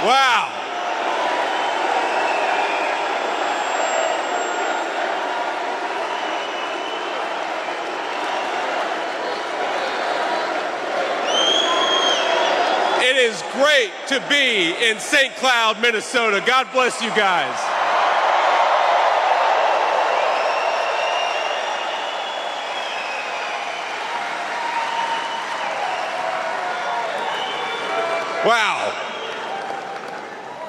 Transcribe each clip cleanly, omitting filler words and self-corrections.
Wow. It is great to be in St. Cloud, Minnesota. God bless you guys. Wow.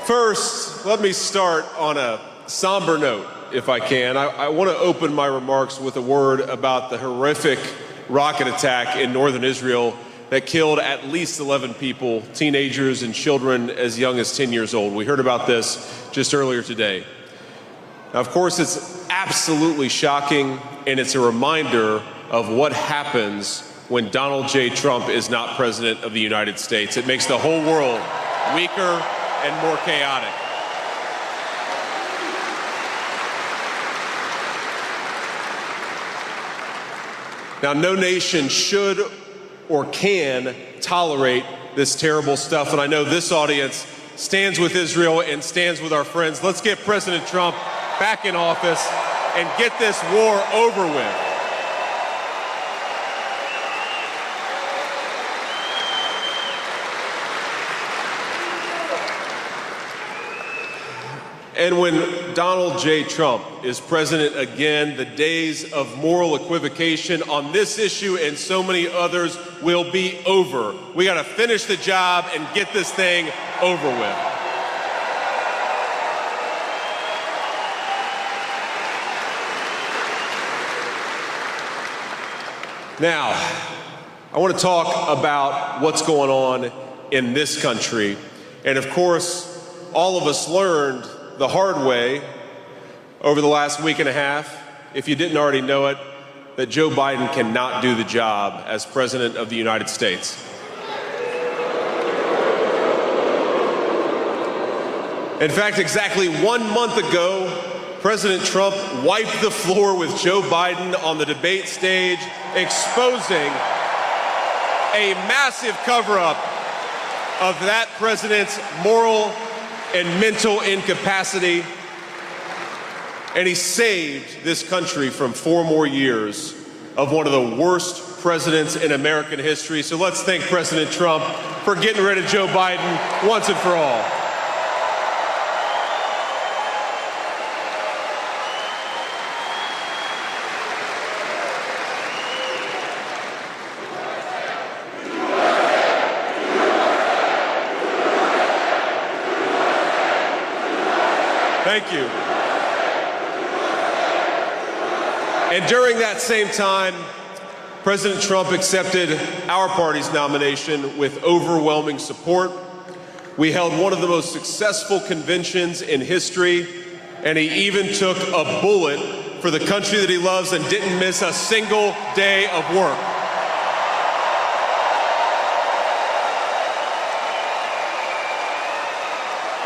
First, let me start on a somber note, if I can. I want to open my remarks with a word about the horrific rocket attack in northern Israel that killed at least 11 people, teenagers and children as young as 10 years old. We heard about this just earlier today. Now, of course, it's absolutely shocking, and it's a reminder of what happens when Donald J. Trump is not president of the United States. It makes the whole world weaker and more chaotic. Now, no nation should or can tolerate this terrible stuff, and I know this audience stands with Israel and stands with our friends. Let's get President Trump back in office and get this war over with. And when Donald J. Trump is president again, the days of moral equivocation on this issue and so many others will be over. We got to finish the job and get this thing over with. Now, I want to talk about what's going on in this country. And of course, all of us learned the hard way over the last week and a half, if you didn't already know it, that Joe Biden cannot do the job as President of the United States. In fact, exactly 1 month ago, President Trump wiped the floor with Joe Biden on the debate stage, exposing a massive cover-up of that president's moral and mental incapacity, and he saved this country from 4 more years of one of the worst presidents in American history. So let's thank President Trump for getting rid of Joe Biden once and for all. Thank you. And during that same time, President Trump accepted our party's nomination with overwhelming support. We held one of the most successful conventions in history, and he even took a bullet for the country that he loves and didn't miss a single day of work.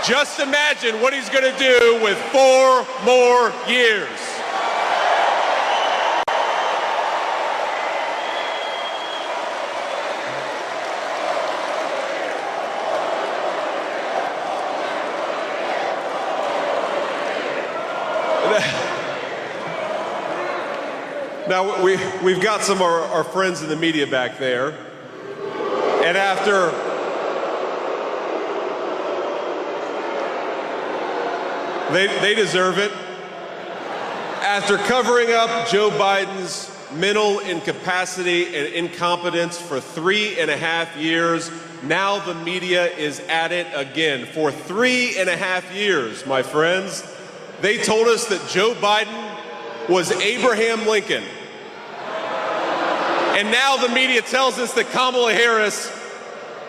Just imagine what he's going to do with 4 more years. Now, we've got some of our friends in the media back there, and after They deserve it. After covering up Joe Biden's mental incapacity and incompetence for 3.5 years, now the media is at it again. For 3.5 years, my friends, they told us that Joe Biden was Abraham Lincoln. And now the media tells us that Kamala Harris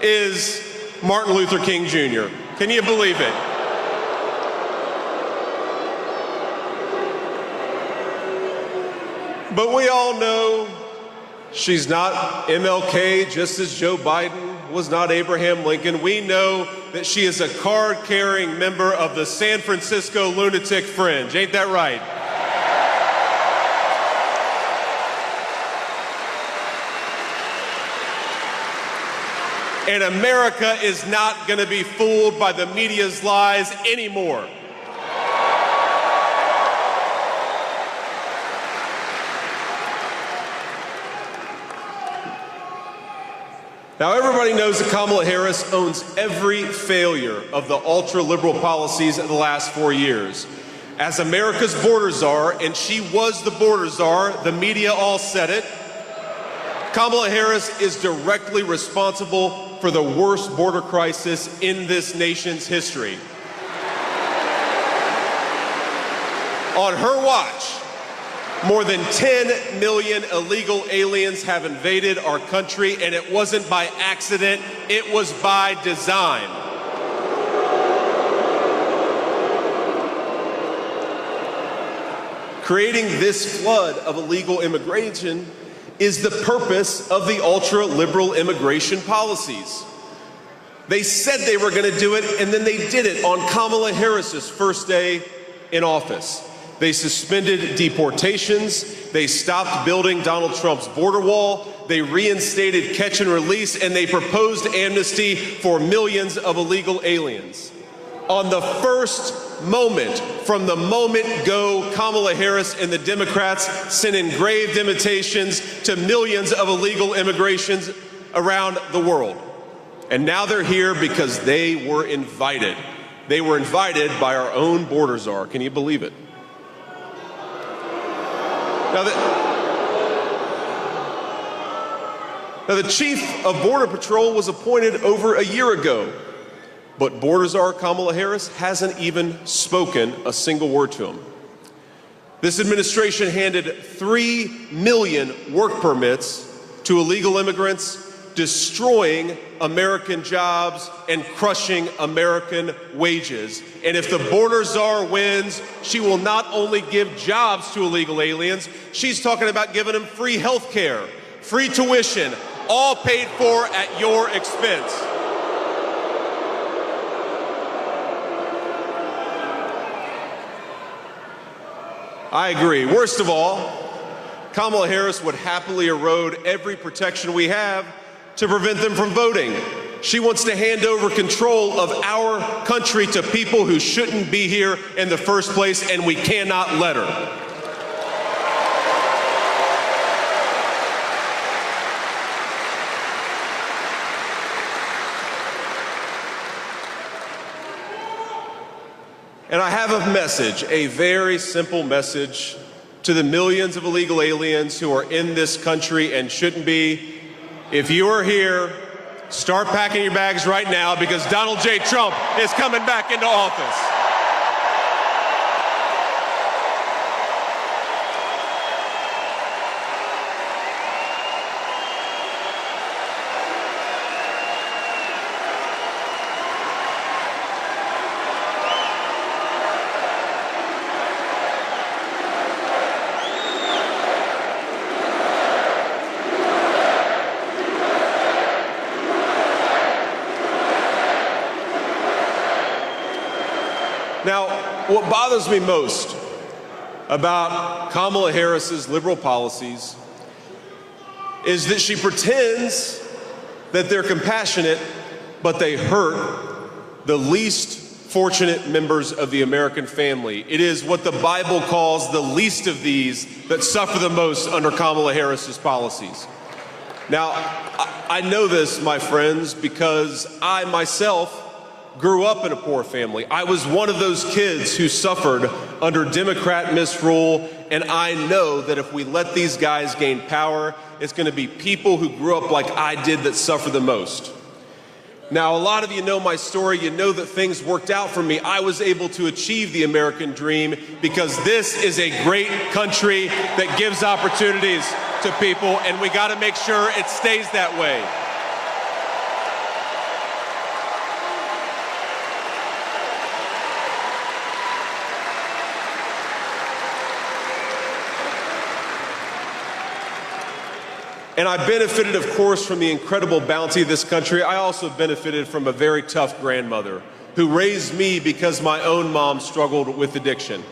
is Martin Luther King Jr. Can you believe it? But we all know she's not MLK, just as Joe Biden was not Abraham Lincoln. We know that she is a card-carrying member of the San Francisco lunatic fringe. Ain't that right? And America is not going to be fooled by the media's lies anymore. Now, everybody knows that Kamala Harris owns every failure of the ultra-liberal policies of the last 4 years. As America's border czar, and she was the border czar, the media all said it, Kamala Harris is directly responsible for the worst border crisis in this nation's history. On her watch, more than 10 million illegal aliens have invaded our country, and it wasn't by accident, it was by design. Creating this flood of illegal immigration is the purpose of the ultra-liberal immigration policies. They said they were going to do it, and then they did it on Kamala Harris's first day in office. They suspended deportations, they stopped building Donald Trump's border wall, they reinstated catch and release, and they proposed amnesty for millions of illegal aliens. On the first moment, from the moment go, Kamala Harris and the Democrats sent engraved invitations to millions of illegal immigrations around the world. And now they're here because they were invited. They were invited by our own border czar. Can you believe it? Now the chief of Border Patrol was appointed over a year ago, but border czar Kamala Harris hasn't even spoken a single word to him. This administration handed 3 million work permits to illegal immigrants, destroying American jobs and crushing American wages. And if the border czar wins, she will not only give jobs to illegal aliens, she's talking about giving them free health care, free tuition, all paid for at your expense. I agree. Worst of all, Kamala Harris would happily erode every protection we have to prevent them from voting. She wants to hand over control of our country to people who shouldn't be here in the first place, and we cannot let her. And I have a message, a very simple message to the millions of illegal aliens who are in this country and shouldn't be. If you are here, start packing your bags right now, because Donald J. Trump is coming back into office. Now, what bothers me most about Kamala Harris's liberal policies is that she pretends that they're compassionate, but they hurt the least fortunate members of the American family. It is what the Bible calls the least of these that suffer the most under Kamala Harris's policies. Now, I know this, my friends, because I myself grew up in a poor family. I was one of those kids who suffered under Democrat misrule, and I know that if we let these guys gain power, it's going to be people who grew up like I did that suffer the most. Now, a lot of you know my story. You know that things worked out for me. I was able to achieve the American dream because this is a great country that gives opportunities to people, and we got to make sure it stays that way. And I benefited, of course, from the incredible bounty of this country. I also benefited from a very tough grandmother who raised me because my own mom struggled with addiction.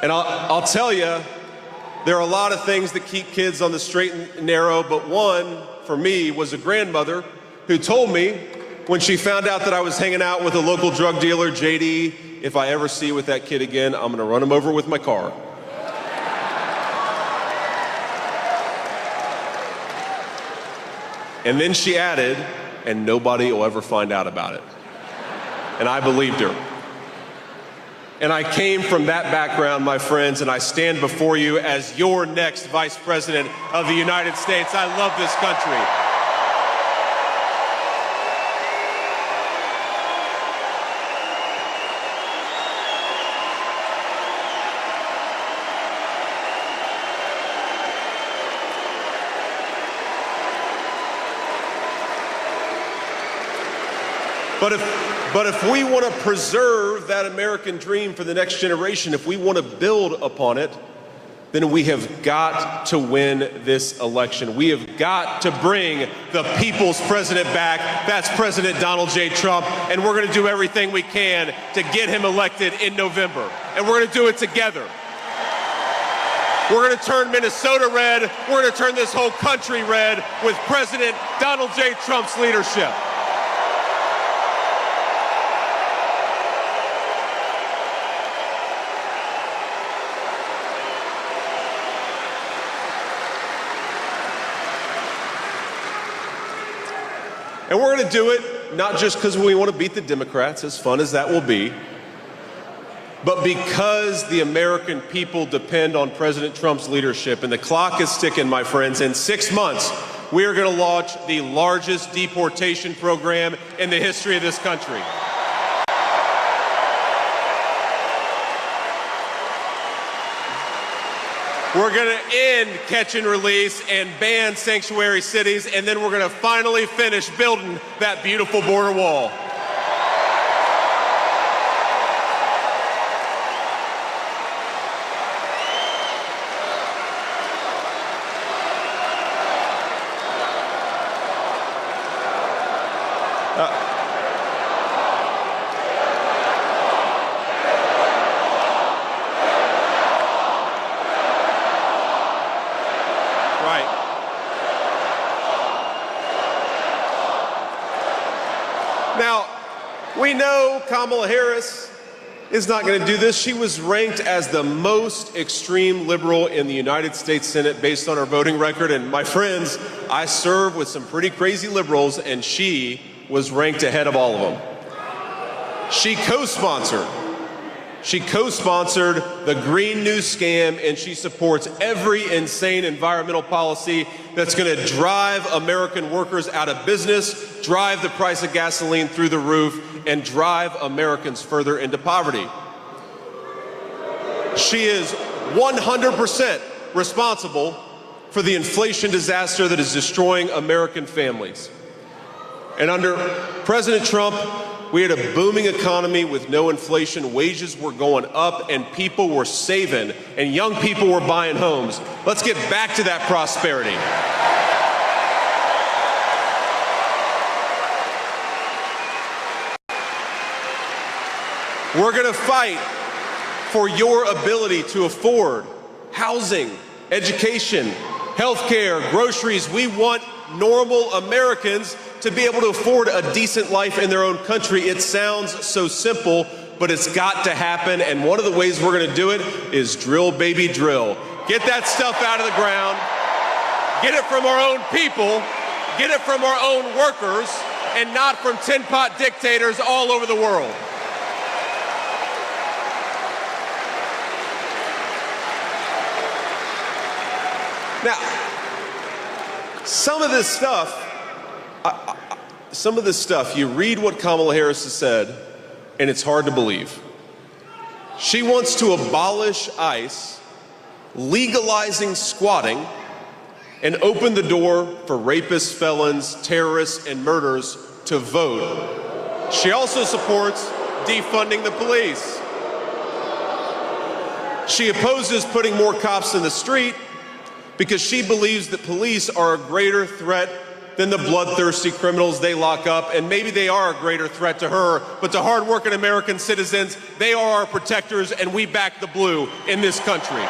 And I'll tell you, there are a lot of things that keep kids on the straight and narrow, but one, for me, was a grandmother who told me when she found out that I was hanging out with a local drug dealer, JD, if I ever see you with that kid again, I'm gonna run him over with my car. And then she added, and nobody will ever find out about it. And I believed her. And I came from that background, my friends, and I stand before you as your next Vice President of the United States. I love this country. But if we want to preserve that American dream for the next generation, if we want to build upon it, then we have got to win this election. We have got to bring the people's president back. That's President Donald J. Trump, and we're going to do everything we can to get him elected in November. And we're going to do it together. We're going to turn Minnesota red. We're going to turn this whole country red with President Donald J. Trump's leadership. And we're going to do it not just because we want to beat the Democrats, as fun as that will be, but because the American people depend on President Trump's leadership. And the clock is ticking, my friends. In 6 months, we are going to launch the largest deportation program in the history of this country. We're going to end catch and release and ban sanctuary cities, and then we're going to finally finish building that beautiful border wall. Now, we know Kamala Harris is not going to do this. She was ranked as the most extreme liberal in the United States Senate based on her voting record. And my friends, I serve with some pretty crazy liberals, and she was ranked ahead of all of them. She co-sponsored the Green New Scam, and she supports every insane environmental policy that's going to drive American workers out of business, drive the price of gasoline through the roof, and drive Americans further into poverty. She is 100% responsible for the inflation disaster that is destroying American families. And under President Trump, we had a booming economy with no inflation. Wages were going up and people were saving and young people were buying homes. Let's get back to that prosperity. We're going to fight for your ability to afford housing, education, healthcare, groceries. We want normal Americans to be able to afford a decent life in their own country. It sounds so simple, but it's got to happen. And one of the ways we're going to do it is drill, baby, drill. Get that stuff out of the ground. Get it from our own people. Get it from our own workers, and not from tin pot dictators all over the world. Now, some of this stuff, you read what Kamala Harris has said, and it's hard to believe. She wants to abolish ICE, legalizing squatting, and open the door for rapists, felons, terrorists, and murderers to vote. She also supports defunding the police. She opposes putting more cops in the street because she believes that police are a greater threat than the bloodthirsty criminals they lock up. And maybe they are a greater threat to her, but to hardworking American citizens, they are our protectors, and we back the blue in this country.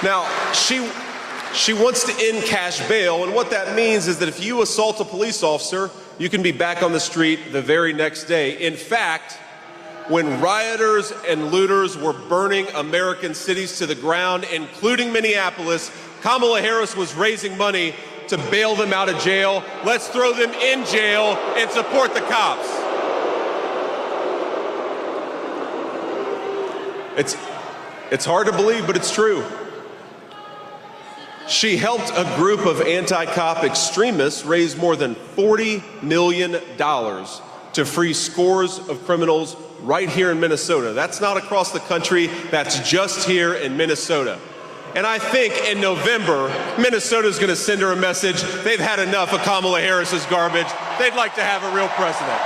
Now, she wants to end cash bail, and what that means is that if you assault a police officer, you can be back on the street the very next day. In fact, when rioters and looters were burning American cities to the ground, including Minneapolis, Kamala Harris was raising money to bail them out of jail. Let's throw them in jail and support the cops. It's hard to believe, but it's true. She helped a group of anti-cop extremists raise more than $40 million to free scores of criminals right here in Minnesota. That's not across the country, that's just here in Minnesota. And I think in November, Minnesota's gonna send her a message. They've had enough of Kamala Harris's garbage. They'd like to have a real president.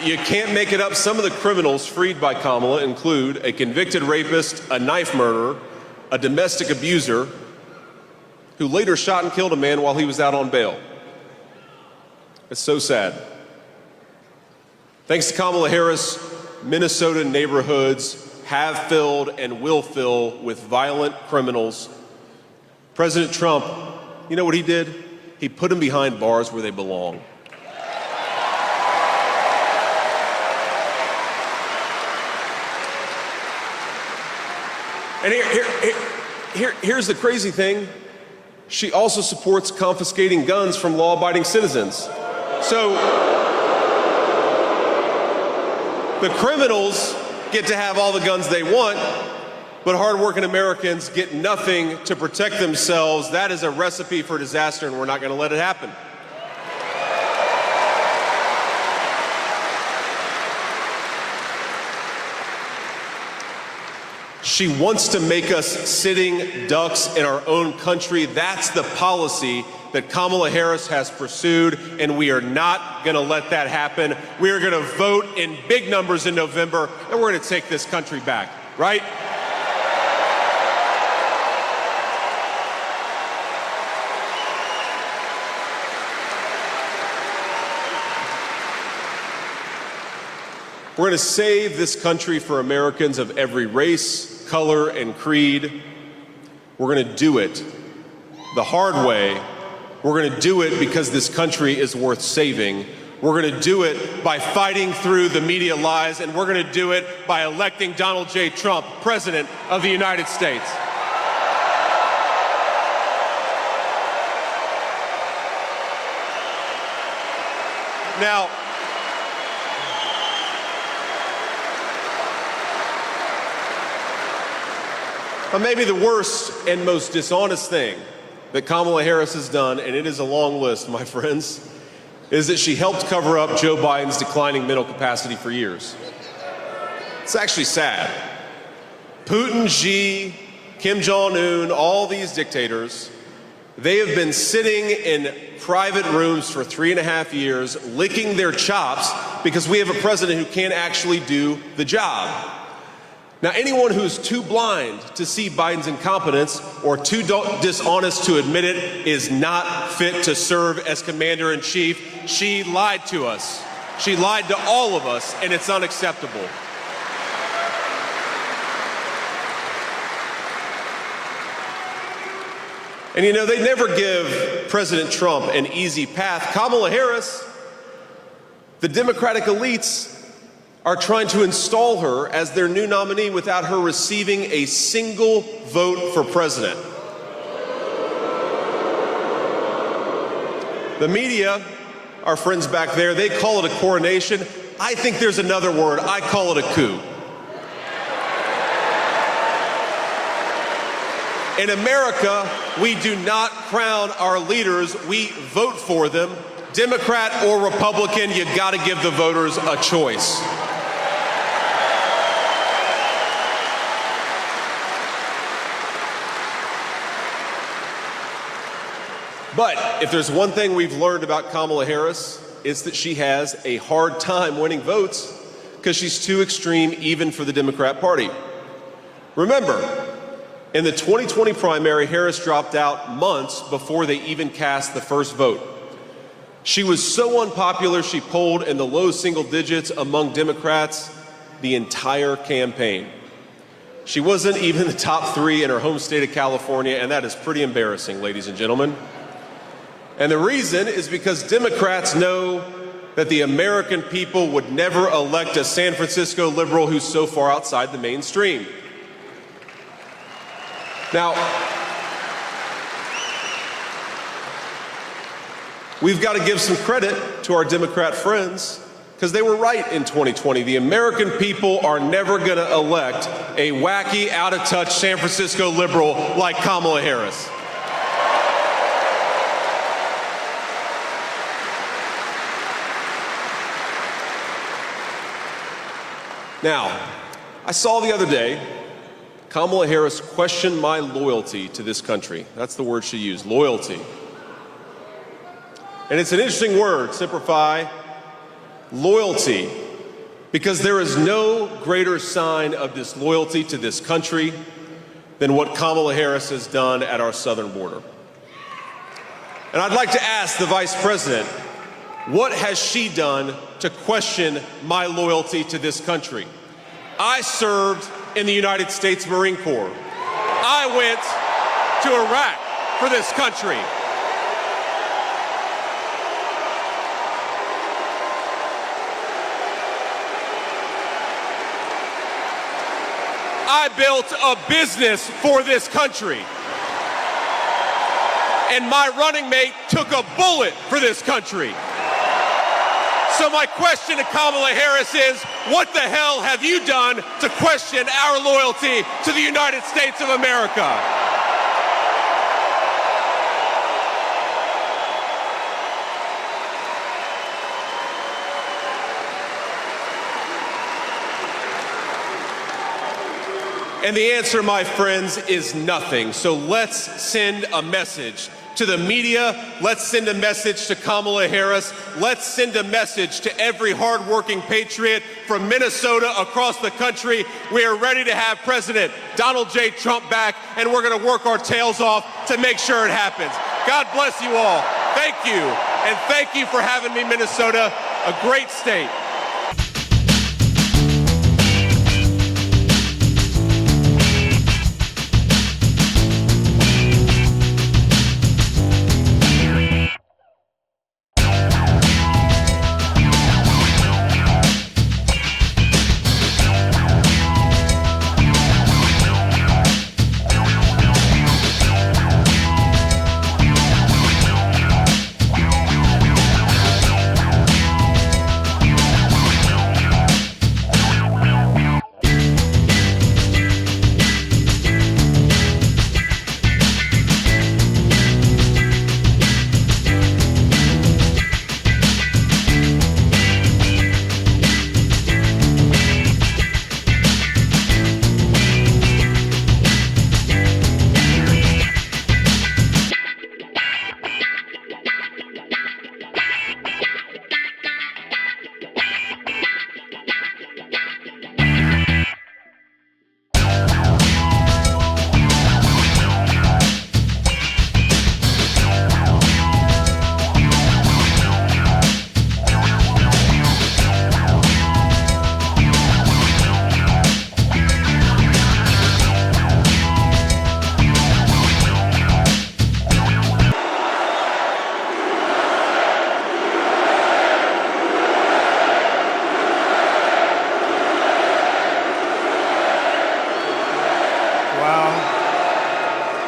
You can't make it up. Some of the criminals freed by Kamala include a convicted rapist, a knife murderer, a domestic abuser, who later shot and killed a man while he was out on bail. It's so sad. Thanks to Kamala Harris, Minnesota neighborhoods have filled and will fill with violent criminals. President Trump, you know what he did? He put them behind bars where they belong. And here's the crazy thing. She also supports confiscating guns from law-abiding citizens. So the criminals get to have all the guns they want, but hardworking Americans get nothing to protect themselves. That is a recipe for disaster, and we're not going to let it happen. She wants to make us sitting ducks in our own country. That's the policy that Kamala Harris has pursued, and we are not going to let that happen. We are going to vote in big numbers in November, and we're going to take this country back, right? We're going to save this country for Americans of every race, color, and creed. We're going to do it the hard way. We're going to do it because this country is worth saving. We're going to do it by fighting through the media lies, and we're going to do it by electing Donald J. Trump, President of the United States. Now, maybe the worst and most dishonest thing that Kamala Harris has done, and it is a long list, my friends, is that she helped cover up Joe Biden's declining mental capacity for years. It's actually sad. Putin, Xi, Kim Jong-un, all these dictators, they have been sitting in private rooms for 3.5 years, licking their chops because we have a president who can't actually do the job. Now, anyone who's too blind to see Biden's incompetence or too dishonest to admit it is not fit to serve as commander-in-chief. She lied to us. She lied to all of us, and it's unacceptable. And you know, they never give President Trump an easy path. Kamala Harris, the Democratic elites are trying to install her as their new nominee without her receiving a single vote for president. The media, our friends back there, they call it a coronation. I think there's another word. I call it a coup. In America, we do not crown our leaders, we vote for them. Democrat or Republican, you gotta give the voters a choice. But if there's one thing we've learned about Kamala Harris, it's that she has a hard time winning votes because she's too extreme even for the Democrat Party. Remember, In the 2020 primary, Harris dropped out months before they even cast the first vote. She was so unpopular, she polled in the low single digits among Democrats the entire campaign. She wasn't even in the top 3 in her home state of California, and that is pretty embarrassing, ladies and gentlemen. And the reason is because Democrats know that the American people would never elect a San Francisco liberal who's so far outside the mainstream. Now, we've got to give some credit to our Democrat friends, because they were right in 2020. The American people are never going to elect a wacky, out-of-touch San Francisco liberal like Kamala Harris. Now, I saw the other day Kamala Harris questioned my loyalty to this country. That's the word she used, loyalty. And it's an interesting word, simplify, loyalty, because there is no greater sign of disloyalty to this country than what Kamala Harris has done at our southern border. And I'd like to ask the Vice President, what has she done to question my loyalty to this country? I served in the United States Marine Corps. I went to Iraq for this country. I built a business for this country. And my running mate took a bullet for this country. So my question to Kamala Harris is, what the hell have you done to question our loyalty to the United States of America? And the answer, my friends, is nothing. So let's send a message to the media. Let's send a message to Kamala Harris. Let's send a message to every hardworking patriot from Minnesota across the country. We are ready to have President Donald J. Trump back, and we're going to work our tails off to make sure it happens. God bless you all. Thank you. And thank you for having me, Minnesota, a great state.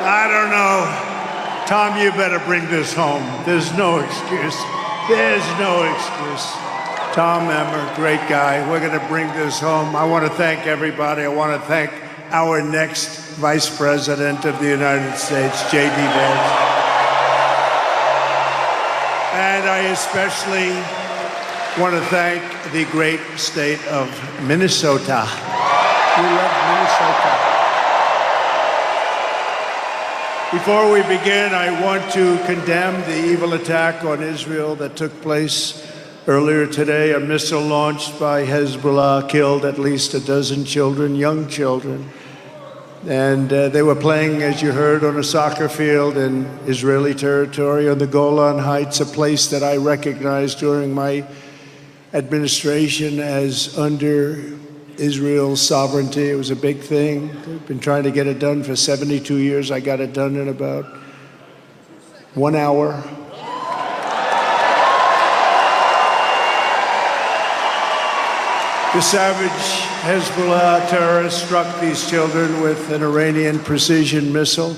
I don't know. Tom, you better bring this home. There's no excuse. There's no excuse. Tom Emmer, great guy. We're going to bring this home. I want to thank everybody. I want to thank our next Vice President of the United States, J.D. Vance. And I especially want to thank the great state of Minnesota. We love Minnesota. Before we begin, I want to condemn the evil attack on Israel that took place earlier today. A missile launched by Hezbollah killed at least a dozen children, young children. And they were playing, as you heard, on a soccer field in Israeli territory on the Golan Heights, a place that I recognized during my administration as under Israel's sovereignty. It was a big thing. I've been trying to get it done for 72 years. I got it done in about 1 hour. The savage Hezbollah terrorists struck these children with an Iranian precision missile.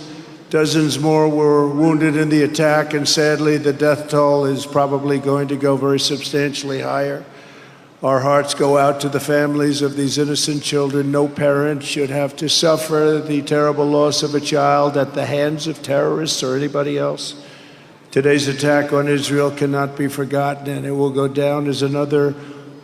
Dozens more were wounded in the attack, and sadly, the death toll is probably going to go very substantially higher. Our hearts go out to the families of these innocent children. No parent should have to suffer the terrible loss of a child at the hands of terrorists or anybody else. Today's attack on Israel cannot be forgotten, and it will go down as another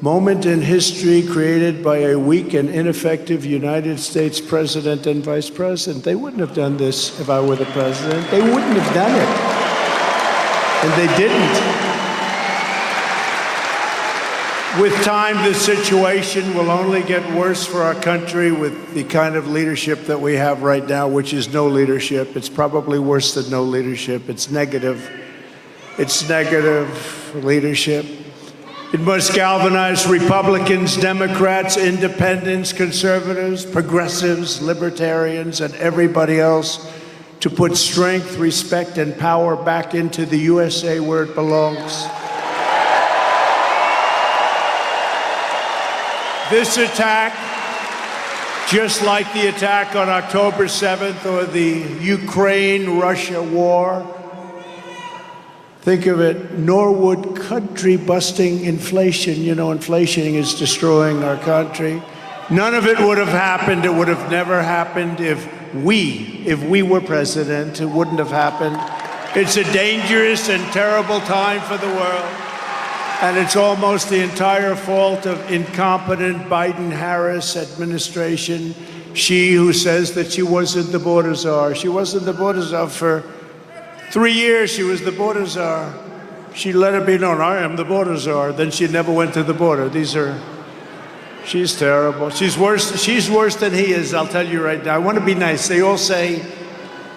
moment in history created by a weak and ineffective United States president and vice president. They wouldn't have done this if I were the president. They wouldn't have done it. And they didn't. With time, the situation will only get worse for our country with the kind of leadership that we have right now, which is no leadership. It's probably worse than no leadership. It's negative. It's negative leadership. It must galvanize Republicans, Democrats, independents, conservatives, progressives, libertarians, and everybody else to put strength, respect, and power back into the USA where it belongs. This attack, just like the attack on October 7th or the Ukraine-Russia war, think of it, nor would country-busting inflation, inflation is destroying our country. None of it would have happened. It would have never happened if we were president. It wouldn't have happened. It's a dangerous and terrible time for the world. And it's almost the entire fault of incompetent Biden-Harris administration. She who says that she wasn't the border czar. She wasn't the border czar for 3 years. She was the border czar. She let it be known, I am the border czar. Then she never went to the border. She's terrible. She's worse than he is, I'll tell you right now. I want to be nice. They all say,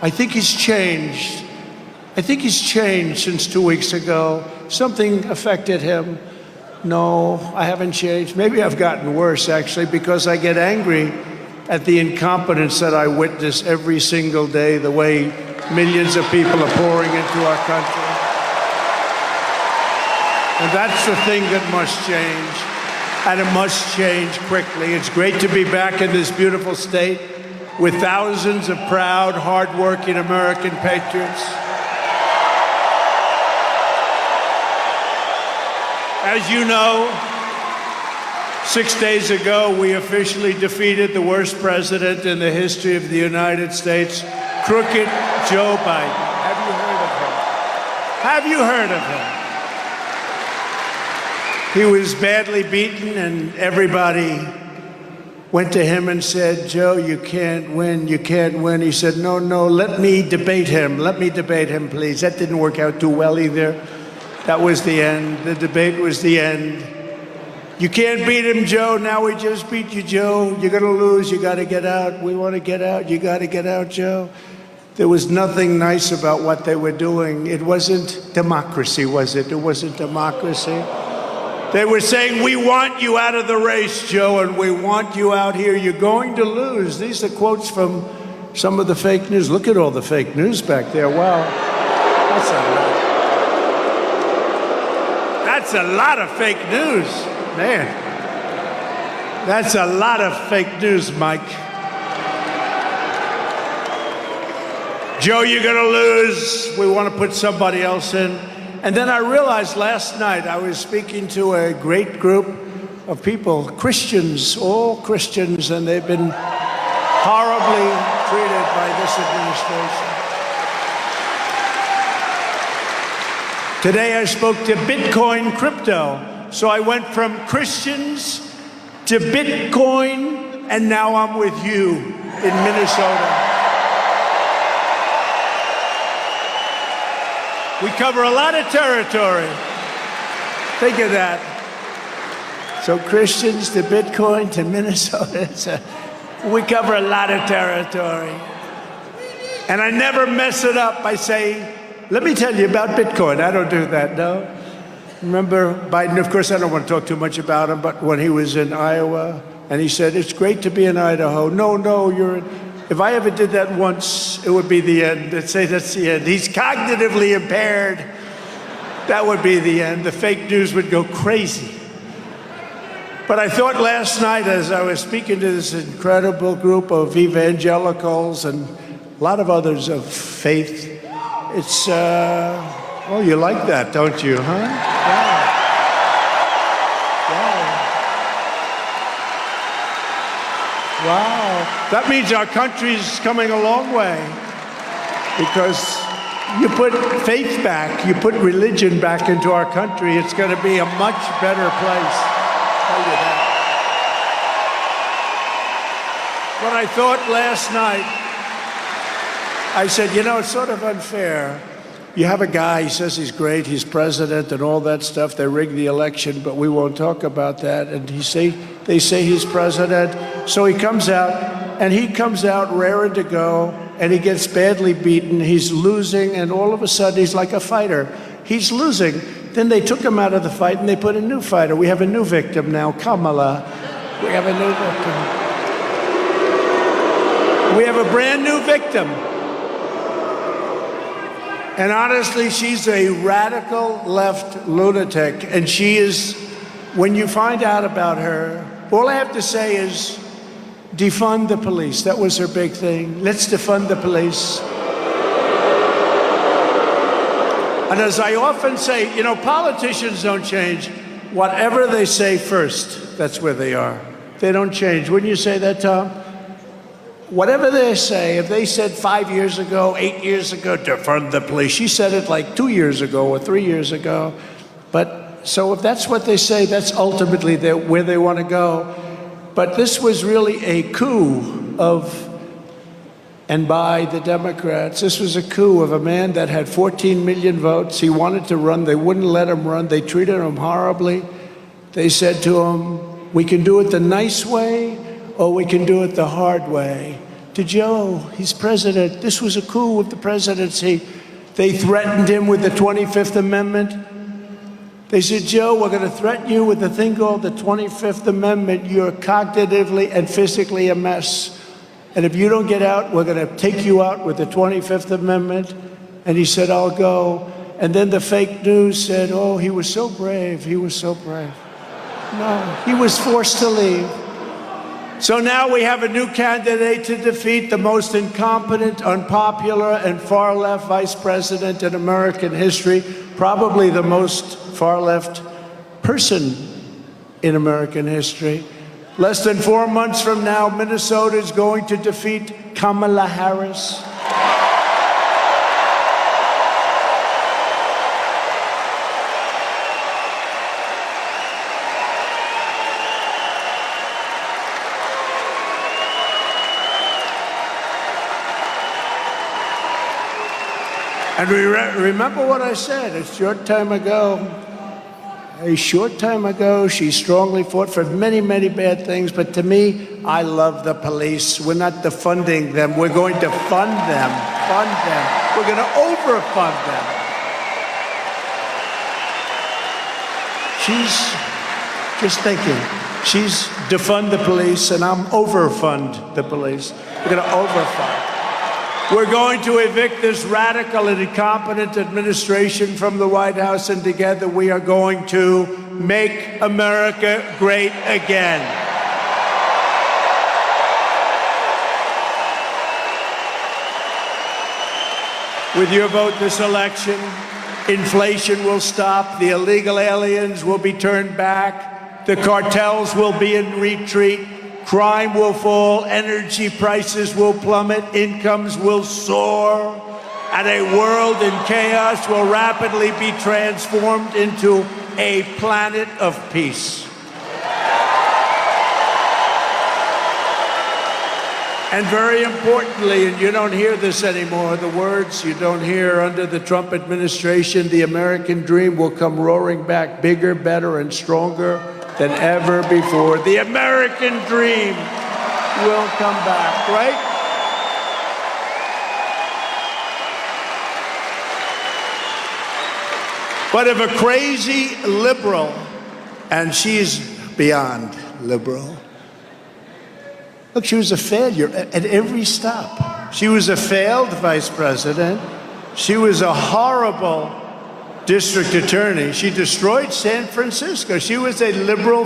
I think he's changed. I think he's changed since 2 weeks ago. Something affected him. No, I haven't changed. Maybe I've gotten worse, actually, because I get angry at the incompetence that I witness every single day, the way millions of people are pouring into our country. And that's the thing that must change, and it must change quickly. It's great to be back in this beautiful state with thousands of proud, hardworking American patriots. As you know, 6 days ago, we officially defeated the worst president in the history of the United States, crooked Joe Biden. Have you heard of him? Have you heard of him? He was badly beaten, and everybody went to him and said, Joe, you can't win, you can't win. He said, no, let me debate him. Let me debate him, please. That didn't work out too well either. That was the end. The debate was the end. You can't beat him, Joe. Now we just beat you, Joe. You're going to lose. You got to get out. We want to get out. You got to get out, Joe. There was nothing nice about what they were doing. It wasn't democracy, was it? It wasn't democracy. They were saying, we want you out of the race, Joe, and we want you out here. You're going to lose. These are quotes from some of the fake news. Look at all the fake news back there. Wow. That's a lot of fake news. Man, that's a lot of fake news, Mike. Joe, you're going to lose. We want to put somebody else in. And then I realized last night I was speaking to a great group of people, Christians, all Christians, and they've been horribly treated by this administration. Today I spoke to Bitcoin crypto. So I went from Christians to Bitcoin, and now I'm with you in Minnesota. We cover a lot of territory. Think of that. So Christians to Bitcoin to Minnesota. We cover a lot of territory. And I never mess it up by saying, let me tell you about Bitcoin. I don't do that, no. Remember Biden, of course, I don't want to talk too much about him, but when he was in Iowa, and he said, it's great to be in Idaho. No, if I ever did that once, it would be the end. They'd say that's the end. He's cognitively impaired. That would be the end. The fake news would go crazy. But I thought last night, as I was speaking to this incredible group of evangelicals and a lot of others of faith, it's, well, you like that, don't you, huh? Wow. Wow. That means our country's coming a long way, because you put faith back, you put religion back into our country, it's going to be a much better place. I'll tell you that. But I thought last night, I said, you know, it's sort of unfair. You have a guy, he says he's great, he's president and all that stuff. They rigged the election, but we won't talk about that. And they say he's president. So he comes out raring to go, and he gets badly beaten. He's losing, and all of a sudden he's like a fighter. He's losing. Then they took him out of the fight and they put a new fighter. We have a new victim now, Kamala. We have a new victim. We have a brand new victim. And honestly, she's a radical left lunatic. And she is, when you find out about her, all I have to say is defund the police. That was her big thing. Let's defund the police. And as I often say, you know, politicians don't change. Whatever they say first, that's where they are. They don't change. Wouldn't you say that, Tom? Whatever they say, if they said 5 years ago, 8 years ago, defund the police, she said it like 2 years ago or 3 years ago. But so if that's what they say, that's ultimately where they want to go. But this was really a coup and by the Democrats. This was a coup of a man that had 14 million votes. He wanted to run. They wouldn't let him run. They treated him horribly. They said to him, we can do it the nice way, or we can do it the hard way. To Joe, he's president. This was a coup of the presidency. They threatened him with the 25th Amendment. They said, Joe, we're going to threaten you with a thing called the 25th Amendment. You're cognitively and physically a mess. And if you don't get out, we're going to take you out with the 25th Amendment. And he said, I'll go. And then the fake news said, oh, he was so brave. He was so brave. No, he was forced to leave. So now we have a new candidate to defeat the most incompetent, unpopular, and far-left vice president in American history, probably the most far-left person in American history. Less than 4 months from now, Minnesota is going to defeat Kamala Harris. And remember what I said a short time ago, she strongly fought for many, many bad things. But to me, I love the police. We're not defunding them. We're going to fund them. We're going to overfund them. She's just thinking. She's defund the police, and I'm overfund the police. We're going to overfund. We're going to evict this radical and incompetent administration from the White House, and together we are going to make America great again. With your vote this election, inflation will stop, the illegal aliens will be turned back, the cartels will be in retreat, crime will fall, energy prices will plummet, incomes will soar, and a world in chaos will rapidly be transformed into a planet of peace. And very importantly, and you don't hear this anymore, the words you don't hear under the Trump administration, the American dream will come roaring back bigger, better, and stronger than ever before. The American dream. will come back, right? But if a crazy liberal, and she's beyond liberal, look, she was a failure at every stop. She was a failed vice president. She was a horrible district attorney. She destroyed San Francisco. She was a liberal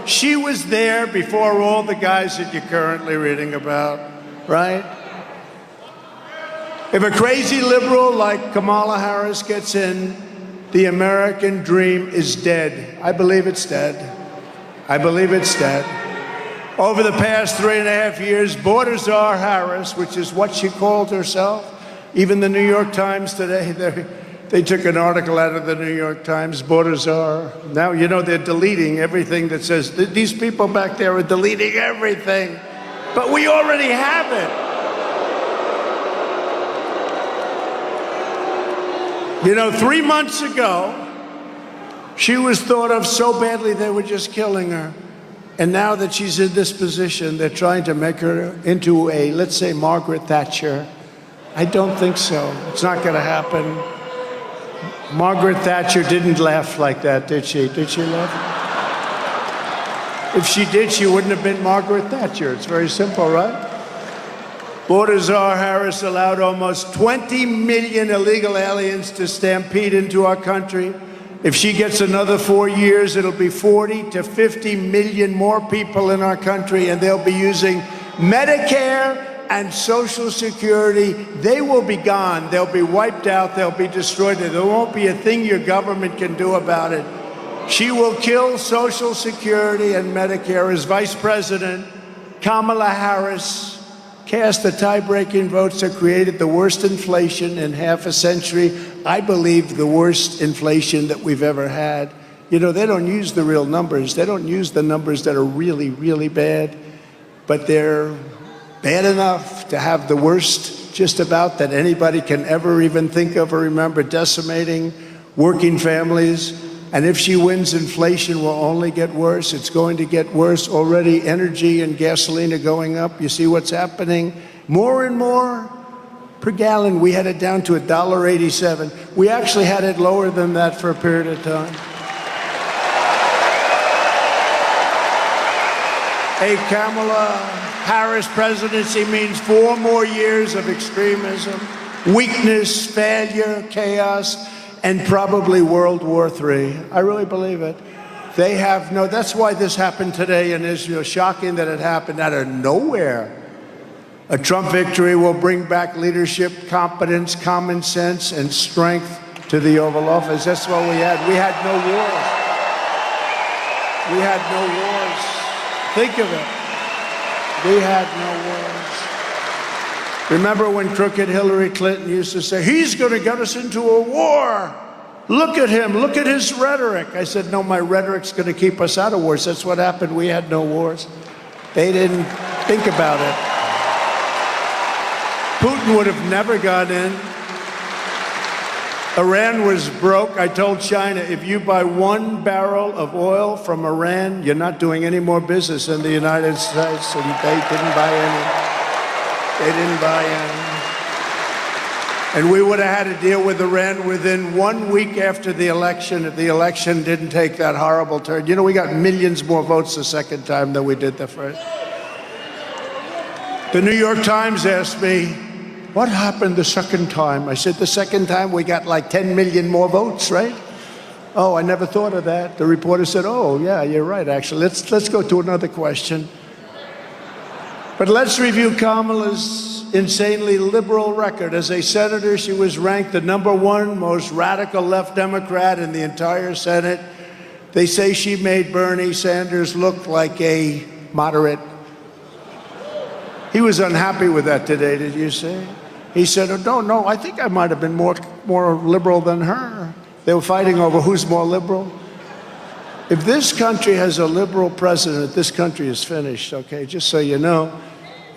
she was there before all the guys that you're currently reading about, right? If a crazy liberal like Kamala Harris gets in, the American dream is dead. I believe it's dead. I believe it's dead. Over the past 3.5 years, Border Czar Harris, which is what she called herself, even the New York Times today, they took an article out of the New York Times, Border Czar. Now, you know, they're deleting everything that says, these people back there are deleting everything. But we already have it. You know, 3 months ago, she was thought of so badly they were just killing her. And now that she's in this position, they're trying to make her into a, let's say, Margaret Thatcher. I don't think so. It's not going to happen. Margaret Thatcher didn't laugh like that, did she? Did she laugh? If she did, she wouldn't have been Margaret Thatcher. It's very simple, right? Border Czar Harris allowed almost 20 million illegal aliens to stampede into our country. If she gets another 4 years, it'll be 40 to 50 million more people in our country, and they'll be using Medicare and Social Security. They will be gone. They'll be wiped out. They'll be destroyed. There won't be a thing your government can do about it. She will kill Social Security and Medicare. As Vice President, Kamala Harris cast the tie-breaking votes that created the worst inflation in half a century. I believe the worst inflation that we've ever had. You know, they don't use the real numbers. They don't use the numbers that are really, really bad, but they're bad enough to have the worst just about that anybody can ever even think of or remember, decimating working families. And if she wins, inflation will only get worse. It's going to get worse. Already energy and gasoline are going up. You see what's happening? More and more per gallon. We had it down to $1.87. We actually had it lower than that for a period of time. A Kamala Harris presidency means 4 more years of extremism, weakness, failure, chaos, and probably World War III. I really believe it. They have no, that's why this happened today in Israel. Shocking that it happened out of nowhere. A Trump victory will bring back leadership, competence, common sense, and strength to the Oval Office. That's what we had. We had no wars. We had no wars. Think of it. We had no wars. Remember when crooked Hillary Clinton used to say, he's going to get us into a war. Look at him. Look at his rhetoric. I said, no, my rhetoric's going to keep us out of wars. That's what happened. We had no wars. They didn't think about it. Putin would have never gone in. Iran was broke. I told China, if you buy 1 barrel of oil from Iran, you're not doing any more business in the United States. And they didn't buy any. They didn't buy any. And we would have had to deal with Iran within 1 week after the election if the election didn't take that horrible turn. You know, we got millions more votes the second time than we did the first. The New York Times asked me, what happened the second time? I said, the second time we got like 10 million more votes, right? Oh, I never thought of that. The reporter said, oh, yeah, you're right, actually. Let's go to another question. But let's review Kamala's insanely liberal record. As a senator, she was ranked the #1 most radical left Democrat in the entire Senate. They say she made Bernie Sanders look like a moderate. He was unhappy with that today, did you see? He said, oh, no, I think I might have been more liberal than her. They were fighting over who's more liberal. If this country has a liberal president, this country is finished, okay, just so you know.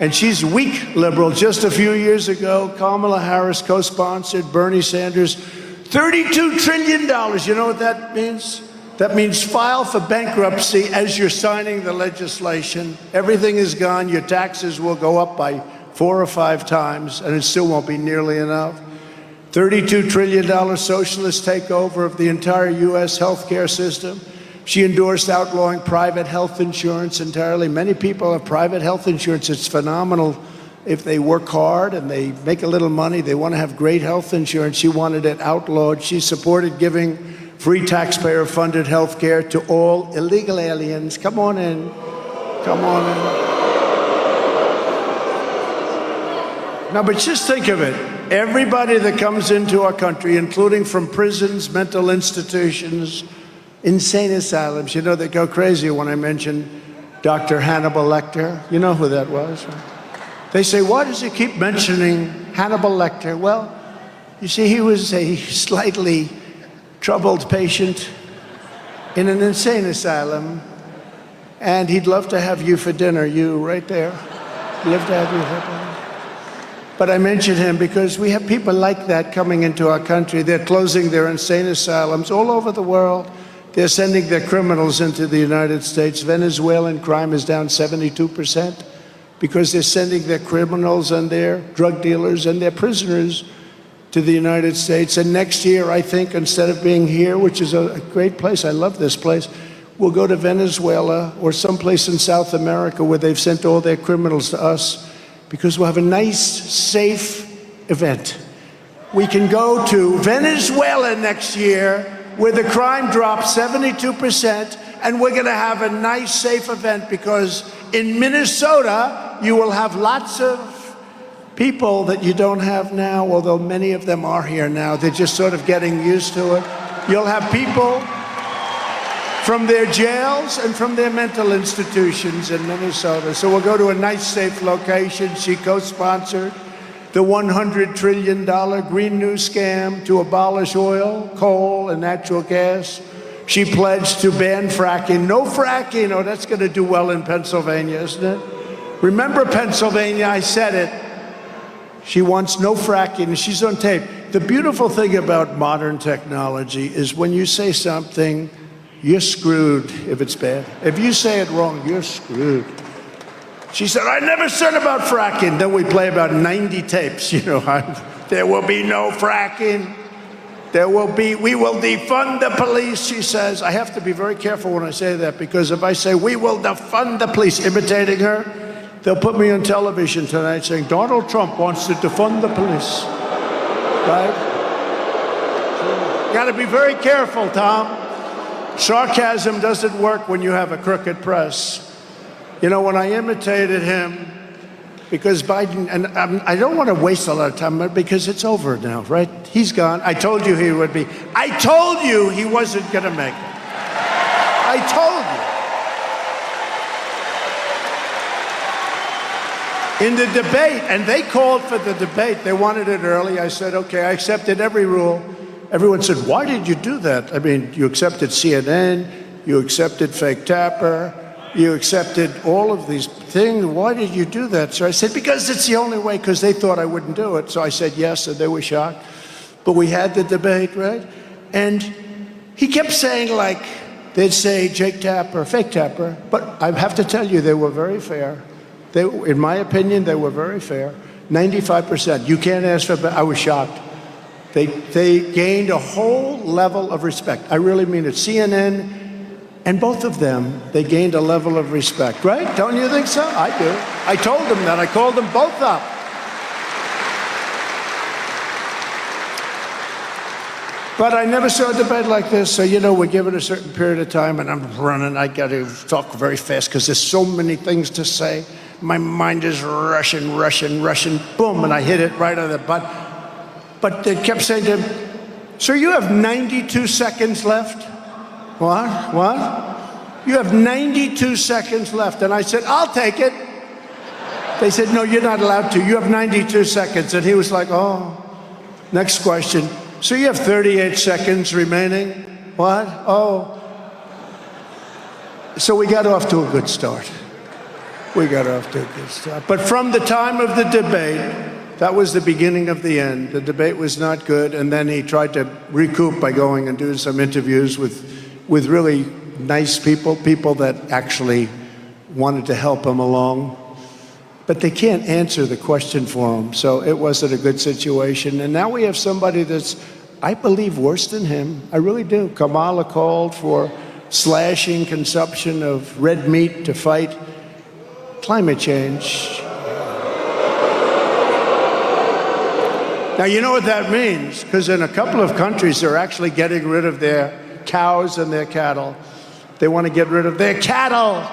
And she's weak liberal. Just a few years ago, Kamala Harris co-sponsored Bernie Sanders' $32 trillion. You know what that means? That means file for bankruptcy as you're signing the legislation. Everything is gone. Your taxes will go up by 4 or 5 times, and it still won't be nearly enough. $32 trillion socialist takeover of the entire U.S. healthcare system. She endorsed outlawing private health insurance entirely. Many people have private health insurance. It's phenomenal. If they work hard and they make a little money, they want to have great health insurance. She wanted it outlawed. She supported giving free taxpayer-funded health care to all illegal aliens. Come on in. Come on in. Now, but just think of it. Everybody that comes into our country, including from prisons, mental institutions, insane asylums, you know, they go crazy when I mention Dr. Hannibal Lecter. You know who that was? They say, why does he keep mentioning Hannibal Lecter? Well, you see, he was a slightly troubled patient in an insane asylum, and he'd love to have you for dinner, you right there. He'd love to have you for dinner. But I mention him because we have people like that coming into our country. They're closing their insane asylums all over the world. They're sending their criminals into the United States. Venezuelan crime is down 72% because they're sending their criminals and their drug dealers and their prisoners to the United States. And next year, I think, instead of being here, which is a great place, I love this place, we'll go to Venezuela or someplace in South America where they've sent all their criminals to us, because we'll have a nice, safe event. We can go to Venezuela next year where the crime drops 72%, and we're gonna have a nice, safe event because in Minnesota, you will have lots of people that you don't have now, although many of them are here now. They're just sort of getting used to it. You'll have people from their jails and from their mental institutions in Minnesota. So we'll go to a nice, safe location. She co-sponsored the $100 trillion Green New scam to abolish oil, coal, and natural gas. She pledged to ban fracking. No fracking. Oh, that's going to do well in Pennsylvania, isn't it? Remember Pennsylvania, I said it. She wants no fracking. She's on tape. The beautiful thing about modern technology is when you say something, you're screwed if it's bad. If you say it wrong, you're screwed. She said, I never said about fracking. Then we play about 90 tapes, you know. There will be no fracking. We will defund the police, she says. I have to be very careful when I say that, because if I say, we will defund the police, imitating her, they'll put me on television tonight saying, Donald Trump wants to defund the police, right? You gotta be very careful, Tom. Sarcasm doesn't work when you have a crooked press. You know, when I imitated him, because Biden, and I don't want to waste a lot of time, because it's over now, right? He's gone. I told you he would be. I told you he wasn't going to make it. I told you. In the debate, and they called for the debate. They wanted it early. I said, okay, I accepted every rule. Everyone said, why did you do that? I mean, you accepted CNN, you accepted fake Tapper, you accepted all of these things. Why did you do that? So I said, because it's the only way, because they thought I wouldn't do it. So I said yes, and they were shocked. But we had the debate, right? And he kept saying, like, they'd say Jake Tapper, fake Tapper. But I have to tell you, they were very fair. In my opinion, they were very fair. 95%. You can't ask for, I was shocked. They gained a whole level of respect. I really mean it. CNN and both of them, they gained a level of respect, right? Don't you think so? I do. I told them that. I called them both up. But I never saw a debate like this. So, you know, we're given a certain period of time, and I'm running. I got to talk very fast because there's so many things to say. My mind is rushing. Boom, and I hit it right on the butt. But they kept saying to him, sir, you have 92 seconds left. What? You have 92 seconds left. And I said, I'll take it. They said, no, you're not allowed to. You have 92 seconds. And he was like, oh. Next question. So you have 38 seconds remaining. What? Oh. So we got off to a good start. But from the time of the debate, that was the beginning of the end. The debate was not good, and then he tried to recoup by going and doing some interviews with with really nice people, people that actually wanted to help him along. But they can't answer the question for him, so it wasn't a good situation. And now we have somebody that's, I believe, worse than him. I really do. Kamala called for slashing consumption of red meat to fight climate change. Now, you know what that means, because in a couple of countries, they're actually getting rid of their cows and their cattle. They want to get rid of their cattle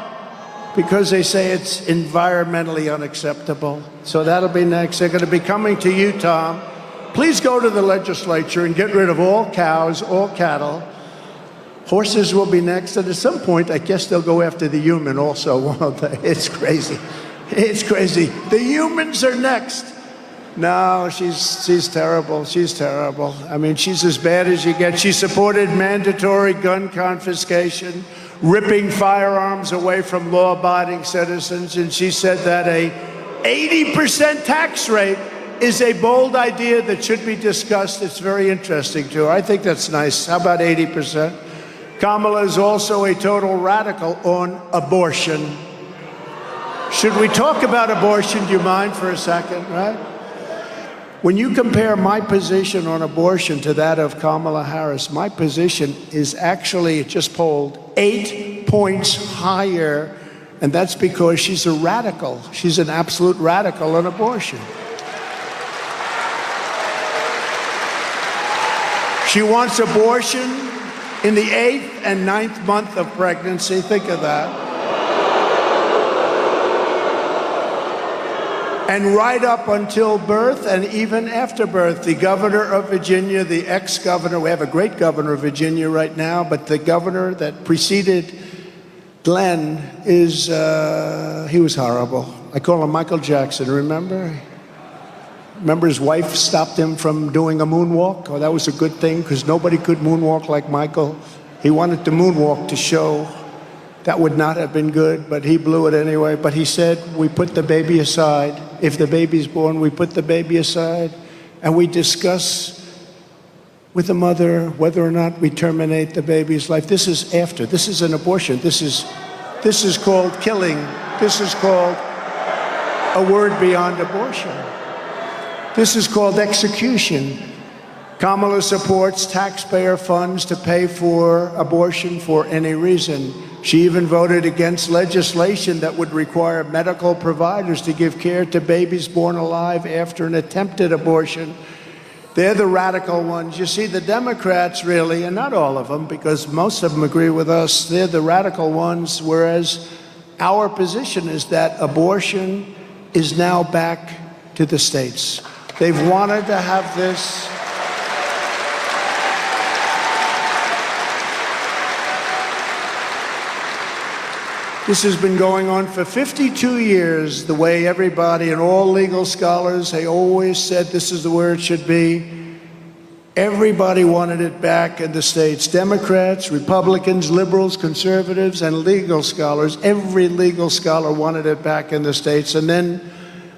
because they say it's environmentally unacceptable. So that'll be next. They're going to be coming to you, Tom. Please go to the legislature and get rid of all cows, all cattle. Horses will be next, and at some point, I guess they'll go after the human also, won't they? It's crazy. It's crazy. The humans are next. No, she's terrible. She's terrible. I mean, she's as bad as you get. She supported mandatory gun confiscation, ripping firearms away from law-abiding citizens, and she said that a 80% tax rate is a bold idea that should be discussed. It's very interesting to her. I think that's nice. How about 80%? Kamala is also a total radical on abortion. Should we talk about abortion? Do you mind for a second, right? When you compare my position on abortion to that of Kamala Harris, my position is actually, just polled, 8 points higher, and that's because she's a radical. She's an absolute radical on abortion. She wants abortion in the 8th and 9th month of pregnancy. Think of that. And right up until birth and even after birth. The governor of Virginia, the ex-governor, we have a great governor of Virginia right now, but the governor that preceded Glenn is, he was horrible. I call him Michael Jackson, remember? Remember his wife stopped him from doing a moonwalk? Oh, that was a good thing, because nobody could moonwalk like Michael. He wanted to moonwalk to show that would not have been good, but he blew it anyway. But he said, we put the baby aside. If the baby's born, we put the baby aside, and we discuss with the mother whether or not we terminate the baby's life. This is after. This is an abortion. This is called killing. This is called a word beyond abortion. This is called execution. Kamala supports taxpayer funds to pay for abortion for any reason. She even voted against legislation that would require medical providers to give care to babies born alive after an attempted abortion. They're the radical ones. You see, the Democrats really, and not all of them, because most of them agree with us, they're the radical ones, whereas our position is that abortion is now back to the states. They've wanted to have this. This has been going on for 52 years, the way everybody and all legal scholars, they always said this is the way it should be. Everybody wanted it back in the states. Democrats, Republicans, liberals, conservatives, and legal scholars. Every legal scholar wanted it back in the states. And then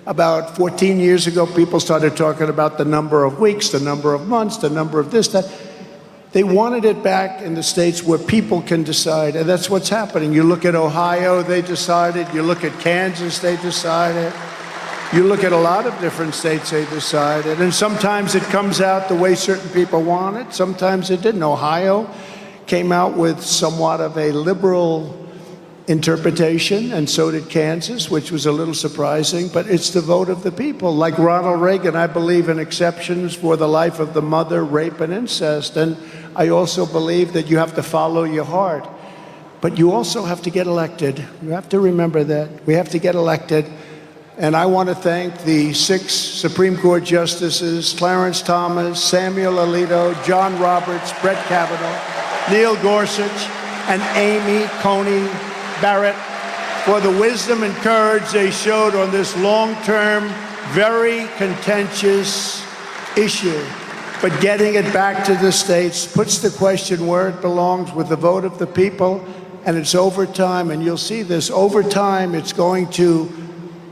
about 14 years ago, people started talking about the number of weeks, the number of months, the number of this, that. They wanted it back in the states where people can decide, and that's what's happening. You look at Ohio, they decided. You look at Kansas, they decided. You look at a lot of different states, they decided. And sometimes it comes out the way certain people want it. Sometimes it didn't. Ohio came out with somewhat of a liberal interpretation, and so did Kansas, which was a little surprising, but it's the vote of the people. Like Ronald Reagan, I believe in exceptions for the life of the mother, rape, and incest. And I also believe that you have to follow your heart. But you also have to get elected. You have to remember that. We have to get elected. And I want to thank the 6 Supreme Court justices, Clarence Thomas, Samuel Alito, John Roberts, Brett Kavanaugh, Neil Gorsuch, and Amy Coney Barrett for the wisdom and courage they showed on this long-term, very contentious issue. But getting it back to the states puts the question where it belongs, with the vote of the people, and it's over time. And you'll see this over time. It's going to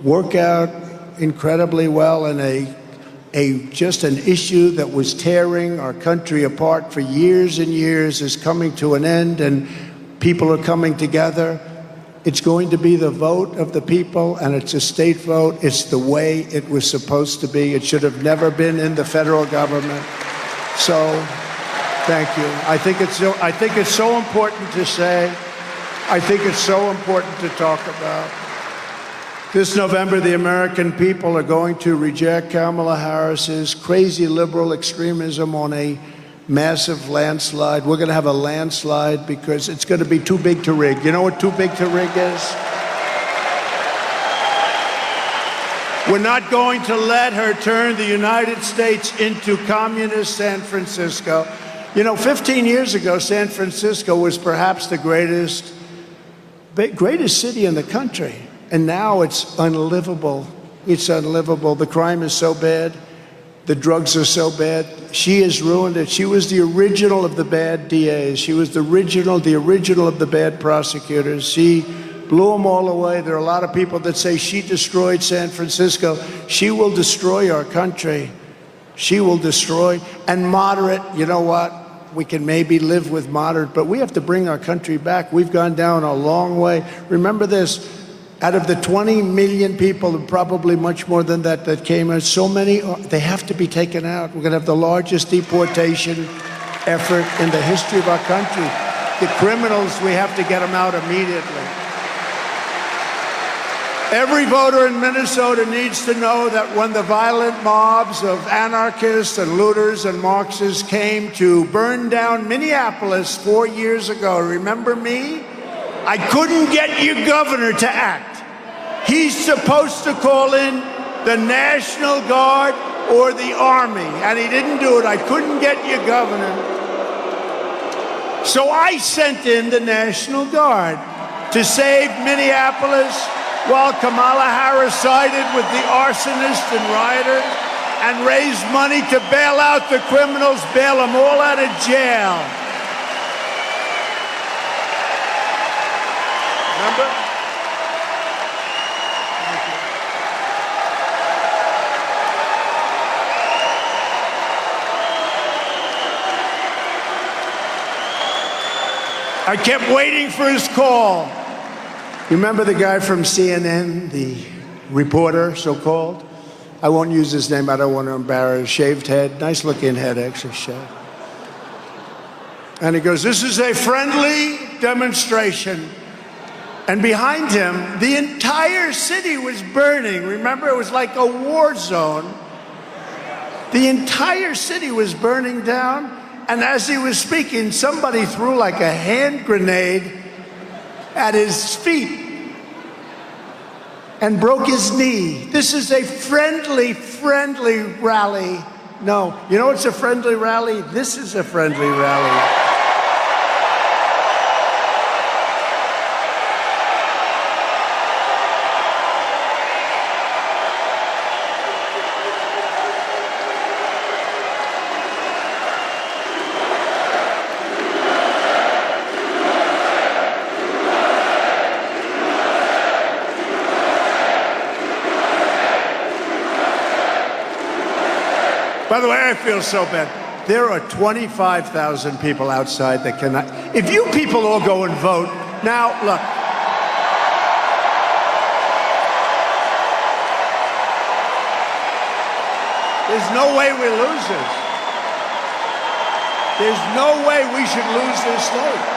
work out incredibly well in a just an issue that was tearing our country apart for years and years is coming to an end, and people are coming together. It's going to be the vote of the people, and it's a state vote. It's the way it was supposed to be. It should have never been in the federal government. So, thank you. I think it's so important to say. I think it's so important to talk about. This November, the American people are going to reject Kamala Harris's crazy liberal extremism on a massive landslide. We're going to have a landslide because it's going to be too big to rig. You know what too big to rig is? We're not going to let her turn the United States into communist San Francisco. You know, 15 years ago, San Francisco was perhaps the greatest city in the country. And now it's unlivable. It's unlivable. The crime is so bad. The drugs are so bad. She has ruined it. She was the original of the bad DAs. She was the original of the bad prosecutors. She blew them all away. There are a lot of people that say she destroyed San Francisco. She will destroy our country. She will destroy. And moderate, you know what? We can maybe live with moderate, but we have to bring our country back. We've gone down a long way. Remember this. Out of the 20 million people, and probably much more than that, that came out, so many, they have to be taken out. We're going to have the largest deportation effort in the history of our country. The criminals, we have to get them out immediately. Every voter in Minnesota needs to know that when the violent mobs of anarchists and looters and Marxists came to burn down Minneapolis 4 years ago, remember me? I couldn't get your governor to act. He's supposed to call in the National Guard or the Army, and he didn't do it. I couldn't get your governor. So I sent in the National Guard to save Minneapolis while Kamala Harris sided with the arsonists and rioters and raised money to bail out the criminals, bail them all out of jail. Remember? I kept waiting for his call. You remember the guy from CNN, the reporter, so-called? I won't use his name. I don't want to embarrass. Shaved head, nice-looking head, actually shaved. And he goes, "This is a friendly demonstration." And behind him, the entire city was burning. Remember, it was like a war zone. The entire city was burning down. And as he was speaking, somebody threw like a hand grenade at his feet and broke his knee. This is a friendly rally. No, you know what's a friendly rally? This is a friendly rally. By the way, I feel so bad. There are 25,000 people outside that cannot. If you people all go and vote, now, look. There's no way we lose this. There's no way we should lose this state.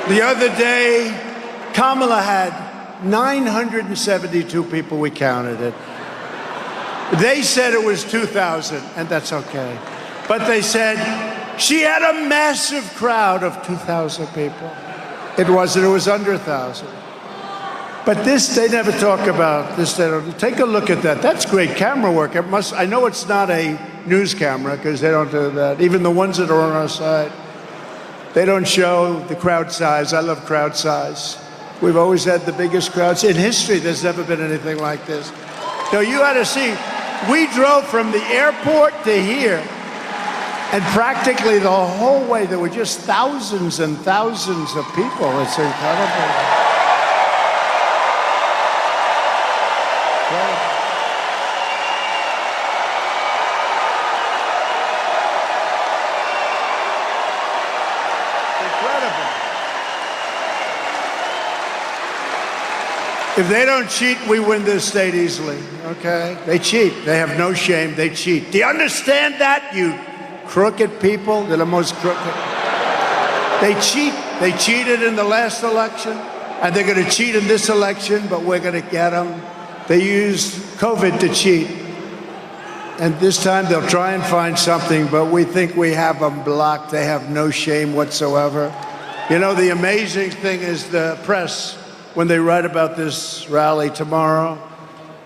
The other day, Kamala had 972 people, we counted it. They said it was 2,000, and that's okay. But they said She had a massive crowd of 2,000 people. It wasn't, it was under 1,000. But this, they never talk about this. They don't. Take a look at that. That's great camera work. It must, I know it's not a news camera because they don't do that. Even the ones that are on our side, they don't show the crowd size. I love crowd size. We've always had the biggest crowds. In history, there's never been anything like this. No, you ought to see, we drove from the airport to here, and practically the whole way, there were just thousands and thousands of people. It's incredible. If they don't cheat, we win this state easily, okay? They cheat. They have no shame. They cheat. Do you understand that, you crooked people? They're the most crooked. They cheat. They cheated in the last election, and they're going to cheat in this election, but we're going to get them. They used COVID to cheat, and this time they'll try and find something, but we think we have them blocked. They have no shame whatsoever. You know, the amazing thing is the press. When they write about this rally tomorrow,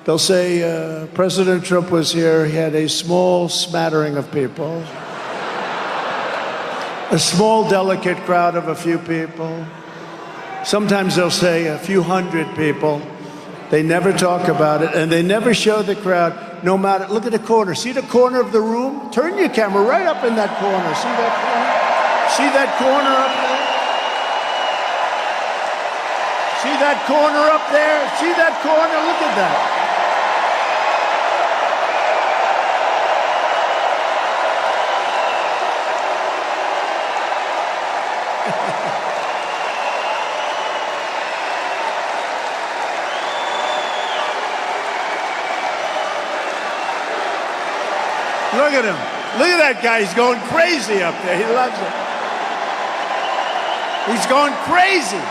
they'll say, President Trump was here, he had a small smattering of people. A small, delicate crowd of a few people. Sometimes they'll say a few hundred people. They never talk about it, and they never show the crowd, no matter, look at the corner. See the corner of the room? Turn your camera right up in that corner. See that corner? See that corner up there? See that corner up there? See that corner? Look at that. Look at him. Look at that guy. He's going crazy up there. He loves it. He's going crazy.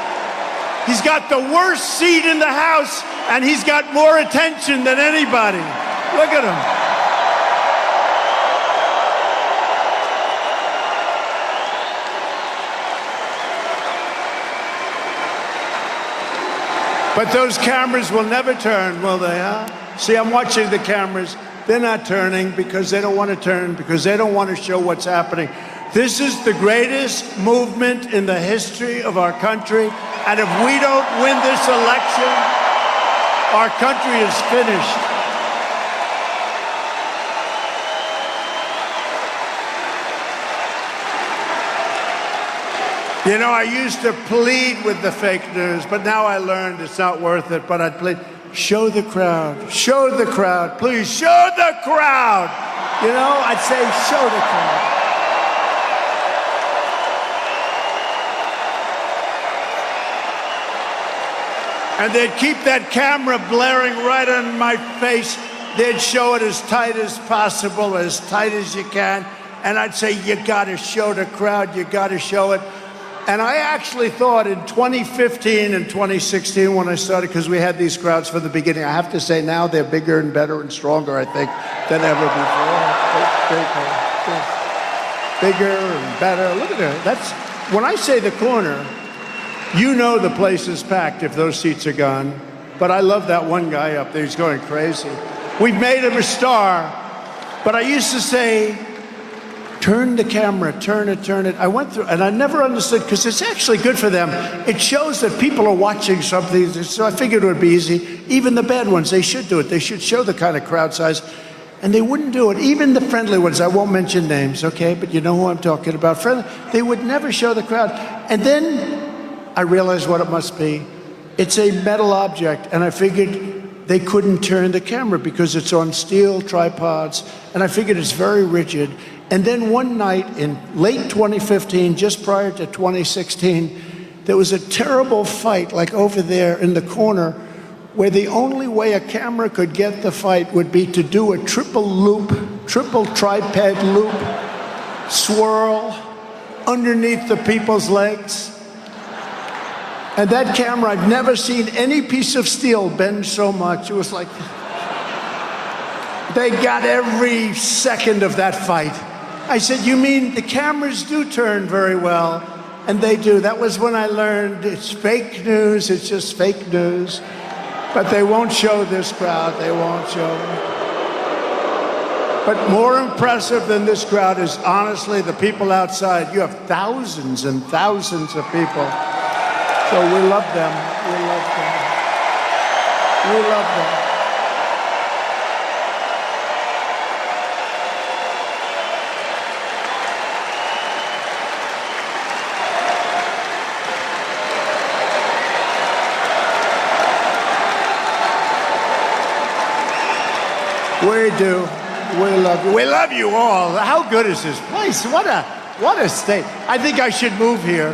He's got the worst seat in the House, and he's got more attention than anybody. Look at him. But those cameras will never turn, will they, huh? See, I'm watching the cameras. They're not turning because they don't want to turn, because they don't want to show what's happening. This is the greatest movement in the history of our country. And if we don't win this election, our country is finished. You know, I used to plead with the fake news, but now I learned it's not worth it. But I'd plead, show the crowd, please show the crowd. You know, I'd say, show the crowd. And they'd keep that camera blaring right on my face. They'd show it as tight as possible, as tight as you can. And I'd say, you gotta show the crowd, you gotta show it. And I actually thought in 2015 and 2016 when I started, because we had these crowds from the beginning, I have to say now they're bigger and better and stronger, I think, than ever before. Bigger and better. Look at that. That's, when I say the corner, you know the place is packed if those seats are gone. But I love that one guy up there. He's going crazy. We've made him a star. But I used to say, turn the camera, turn it. I went through, and I never understood, because it's actually good for them. It shows that people are watching something. So I figured it would be easy. Even the bad ones, they should do it. They should show the kind of crowd size. And they wouldn't do it. Even the friendly ones, I won't mention names, okay? But you know who I'm talking about. Friendly, they would never show the crowd. And then I realized what it must be. It's a metal object, and I figured they couldn't turn the camera because it's on steel tripods, and I figured it's very rigid. And then one night in late 2015, just prior to 2016, there was a terrible fight, like over there in the corner, where the only way a camera could get the fight would be to do a triple tripod loop, swirl underneath the people's legs. And that camera, I've never seen any piece of steel bend so much. It was like, they got every second of that fight. I said, you mean the cameras do turn very well? And they do. That was when I learned it's fake news, it's just fake news. But they won't show this crowd, they won't show. But more impressive than this crowd is honestly the people outside. You have thousands and thousands of people. So we love them, we love them. We love them. We do. We love you. We love you all. How good is this place? What a state. I think I should move here.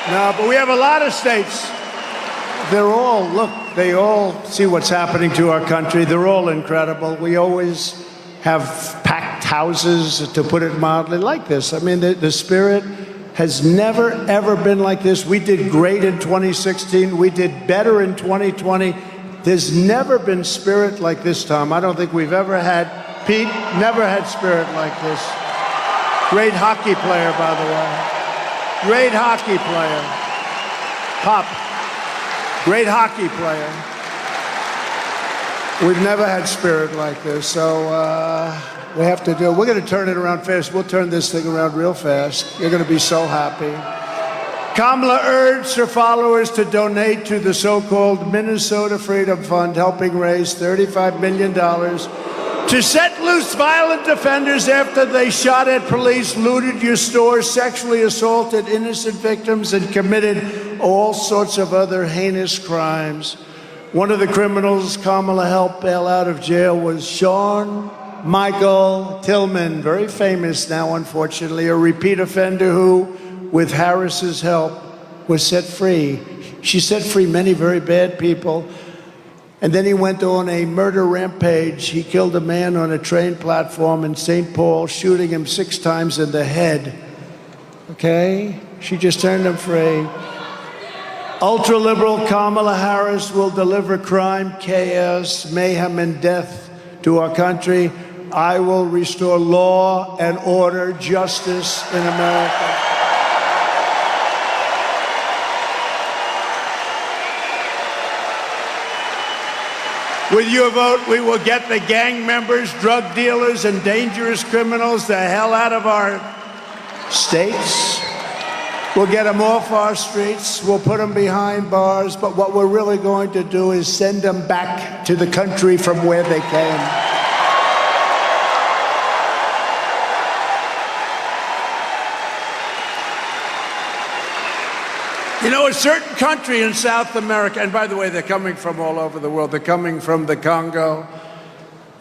No, but we have a lot of states. They all see what's happening to our country. They're all incredible. We always have packed houses, to put it mildly, like this. I mean, the spirit has never, ever been like this. We did great in 2016. We did better in 2020. There's never been spirit like this, Tom. I don't think we've ever had, Pete, never had spirit like this. Great hockey player, by the way. Great hockey player. Pop. Great hockey player. We've never had spirit like this, so we have to do it. We're going to turn it around fast. We'll turn this thing around real fast. You're going to be so happy. Kamala urged her followers to donate to the so-called Minnesota Freedom Fund, helping raise $35 million to set loose violent offenders after they shot at police, looted your store, sexually assaulted innocent victims, and committed all sorts of other heinous crimes. One of the criminals Kamala helped bail out of jail was Sean Michael Tillman, very famous now, unfortunately, a repeat offender who, with Harris's help, was set free. She set free many very bad people. And then he went on a murder rampage. He killed a man on a train platform in St. Paul, shooting him 6 times in the head. Okay? She just turned him free. Ultra-liberal Kamala Harris will deliver crime, chaos, mayhem, and death to our country. I will restore law and order, justice in America. With your vote, we will get the gang members, drug dealers, and dangerous criminals the hell out of our states. We'll get them off our streets. We'll put them behind bars. But what we're really going to do is send them back to the country from where they came. You know, a certain country in South America, and by the way, they're coming from all over the world. They're coming from the Congo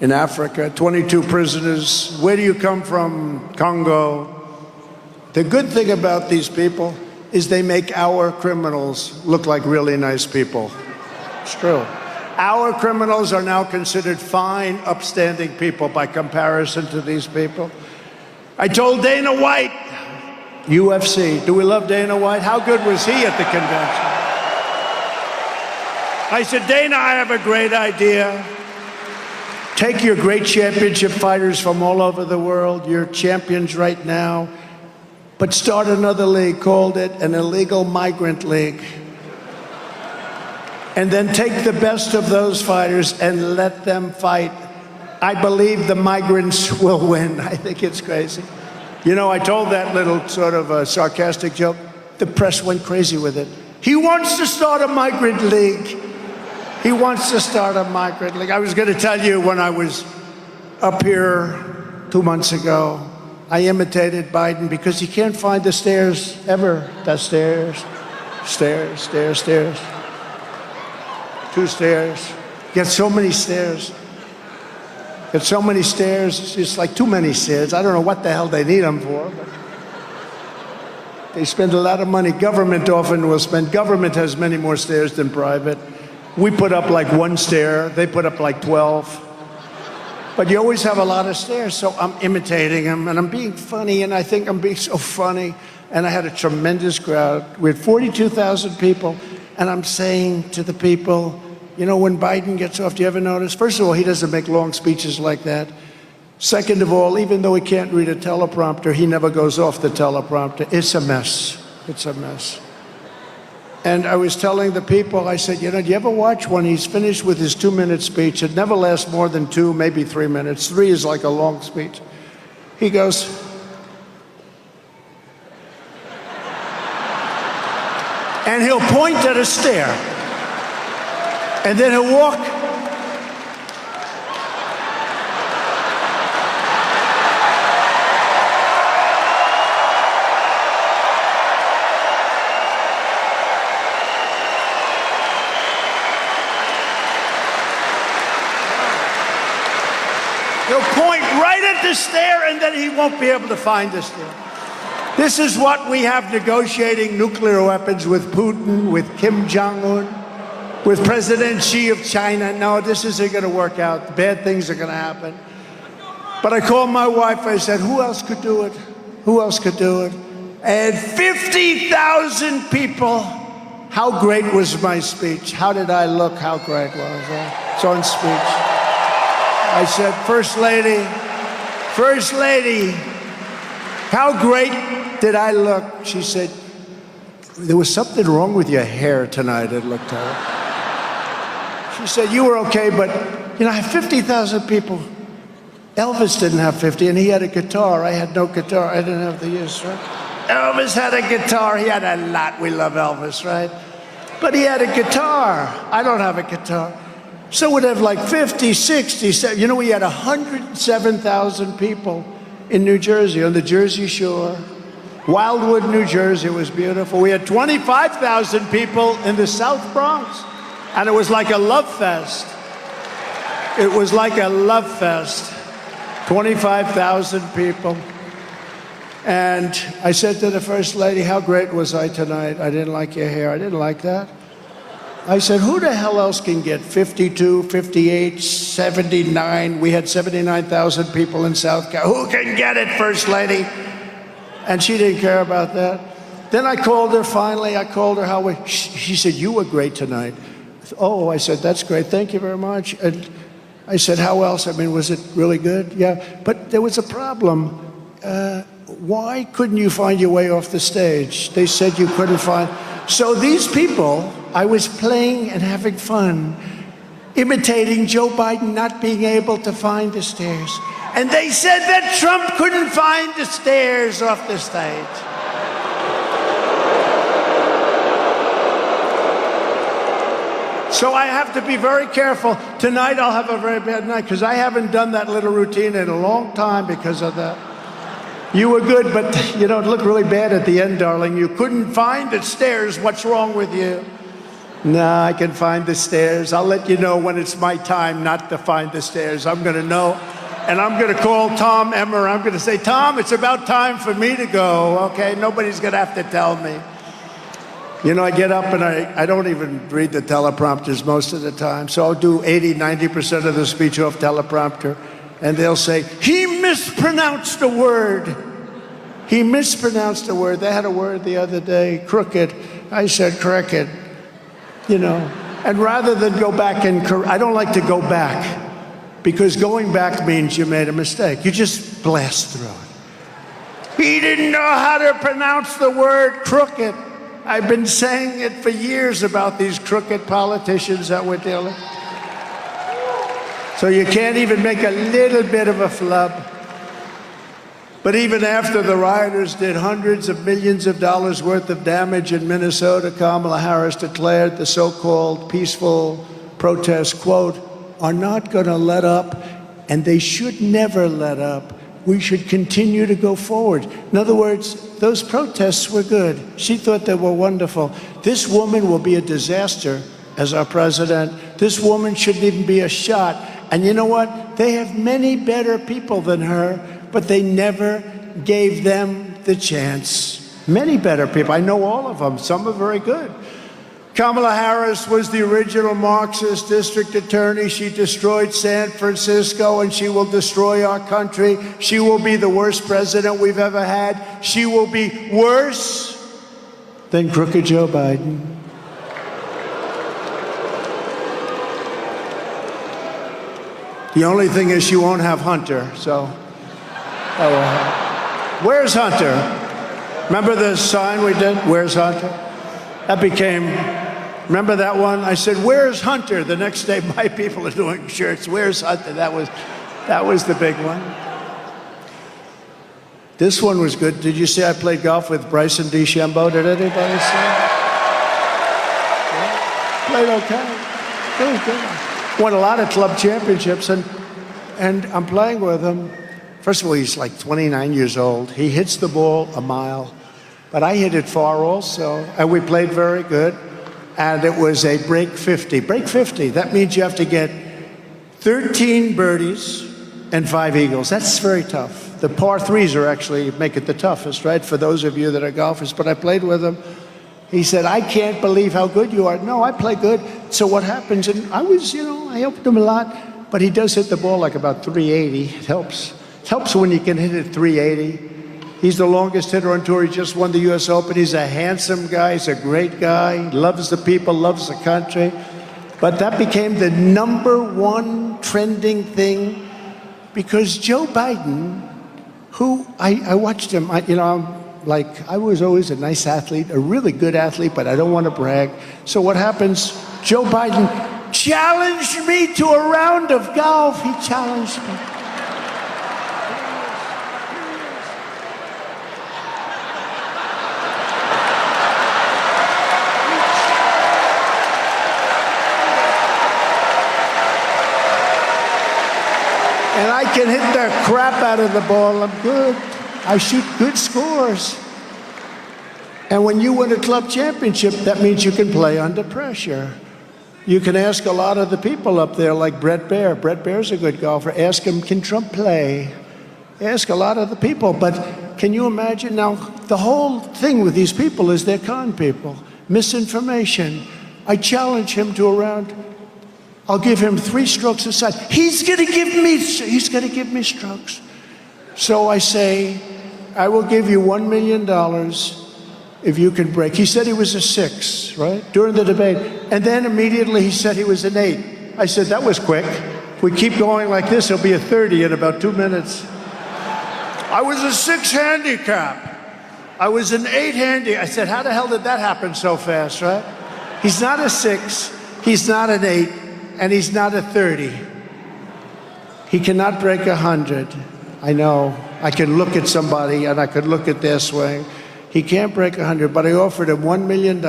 in Africa, 22 prisoners. Where do you come from, Congo? The good thing about these people is they make our criminals look like really nice people. It's true. Our criminals are now considered fine, upstanding people by comparison to these people. I told Dana White, UFC. Do we love Dana White? How good was he at the convention? I said, Dana, I have a great idea. Take your great championship fighters from all over the world, you're champions right now, but start another league, called it an illegal migrant league. And then take the best of those fighters and let them fight. I believe the migrants will win. I think it's crazy. You know, I told that little sort of sarcastic joke. The press went crazy with it. He wants to start a migrant league. He wants to start a migrant league. I was going to tell you when I was up here 2 months ago, I imitated Biden because he can't find the stairs ever. The stairs, stairs, stairs, stairs. 2 stairs. Get so many stairs. Get so many stairs, it's like too many stairs. I don't know what the hell they need them for. But they spend a lot of money. Government often will spend. Government has many more stairs than private. We put up like 1 stair. They put up like 12. But you always have a lot of stairs, so I'm imitating him, and I'm being funny, and I think I'm being so funny. And I had a tremendous crowd. We had 42,000 people, and I'm saying to the people, You know, when Biden gets off, do you ever notice? First of all, he doesn't make long speeches like that. Second of all, even though he can't read a teleprompter, he never goes off the teleprompter. It's a mess. It's a mess. And I was telling the people, I said, you know, do you ever watch when he's finished with his 2-minute speech? It never lasts more than 2, maybe 3 minutes. 3 is like a long speech. He goes, and he'll point at a stair. And then he'll walk. He'll point right at the stair, and then he won't be able to find the stair. This is what we have negotiating nuclear weapons with Putin, with Kim Jong-un, with President Xi of China. No, this isn't going to work out. Bad things are going to happen. But I called my wife. I said, who else could do it? Who else could do it? And 50,000 people. How great was my speech? How did I look? How great was I? It's on speech. I said, First Lady, how great did I look? She said, there was something wrong with your hair tonight. It looked terrible. She said, you were okay, but, you know, I have 50,000 people. Elvis didn't have 50, and he had a guitar. I had no guitar. I didn't have the use, right? Elvis had a guitar. He had a lot. We love Elvis, right? But he had a guitar. I don't have a guitar. So we'd have like 50, 60, 70. You know, we had 107,000 people in New Jersey, on the Jersey Shore. Wildwood, New Jersey, it was beautiful. We had 25,000 people in the South Bronx. And it was like a love fest. It was like a love fest. 25,000 people. And I said to the First Lady, how great was I tonight? I didn't like your hair. I didn't like that. I said, who the hell else can get 52, 58, 79? We had 79,000 people in South Carolina. Who can get it, First Lady? And she didn't care about that. Then I called her finally. I called her she said, you were great tonight. Oh, I said, that's great. Thank you very much. And I said, how else? I mean, was it really good? Yeah, but there was a problem. Why couldn't you find your way off the stage? They said you couldn't find. So these people, I was playing and having fun, imitating Joe Biden not being able to find the stairs. And they said that Trump couldn't find the stairs off the stage. So I have to be very careful. Tonight I'll have a very bad night because I haven't done that little routine in a long time because of that. You were good, but you don't look really bad at the end, darling. You couldn't find the stairs. What's wrong with you? No, I can find the stairs. I'll let you know when it's my time not to find the stairs. I'm going to know, and I'm going to call Tom Emmer. I'm going to say, Tom, it's about time for me to go, okay? Nobody's going to have to tell me. You know, I get up and I don't even read the teleprompters most of the time. So I'll do 80, 90% of the speech off teleprompter. And they'll say, he mispronounced a word. He mispronounced a word. They had a word the other day, crooked. I said cricket, you know. And rather than go back and, I don't like to go back because going back means you made a mistake. You just blast through it. He didn't know how to pronounce the word crooked. I've been saying it for years about these crooked politicians that we're dealing with. So you can't even make a little bit of a flub. But even after the rioters did hundreds of millions of dollars worth of damage in Minnesota, Kamala Harris declared the so-called peaceful protests, quote, are not going to let up, and they should never let up. We should continue to go forward. In other words, those protests were good. She thought they were wonderful. This woman will be a disaster as our president. This woman shouldn't even be a shot. And you know what? They have many better people than her, but they never gave them the chance. Many better people. I know all of them. Some are very good. Kamala Harris was the original Marxist district attorney. She destroyed San Francisco, and she will destroy our country. She will be the worst president we've ever had. She will be worse than crooked Joe Biden. The only thing is she won't have Hunter, so that will help. Where's Hunter? Remember the sign we did? Where's Hunter? That became, remember that one? I said, where's Hunter? The next day, my people are doing shirts. Where's Hunter? That was the big one. This one was good. Did you see I played golf with Bryson DeChambeau? Did anybody see? Yeah. Played okay. Really good. Won a lot of club championships, and I'm playing with him. First of all, he's like 29 years old. He hits the ball a mile, but I hit it far also, and we played very good. And it was a break 50. Break 50, that means you have to get 13 birdies and 5 eagles. That's very tough. The par threes are actually make it the toughest, right, for those of you that are golfers. But I played with him. He said, I can't believe how good you are. No, I play good. So what happens, and I was, I helped him a lot, but he does hit the ball like about 380. It helps. It helps when you can hit it 380. He's the longest hitter on tour. He just won the U.S. Open. He's a handsome guy. He's a great guy. He loves the people, loves the country. But that became the #1 trending thing because Joe Biden, who I watched him, I was always a nice athlete, a really good athlete, but I don't want to brag. So what happens? Joe Biden challenged me to a round of golf. He challenged me. And I can hit the crap out of the ball. I'm good. I shoot good scores. And when you win a club championship, that means you can play under pressure. You can ask a lot of the people up there, like Brett Baer. Brett Baer's a good golfer. Ask him, can Trump play? Ask a lot of the people. But can you imagine? Now, the whole thing with these people is they're con people. Misinformation. I challenge him to a round. I'll give him 3 strokes aside. He's going to give me strokes. So I say, I will give you $1 million if you can break. He said he was a 6, right? During the debate. And then immediately he said he was an 8. I said, that was quick. If we keep going like this, it'll be a 30 in about 2 minutes. I was a 6 handicap. I was an 8 handicap. I said, how the hell did that happen so fast, right? He's not a 6. He's not an 8. And he's not a 30. He cannot break 100. I know. I can look at somebody and I could look at their swing. He can't break 100, but I offered him $1 million.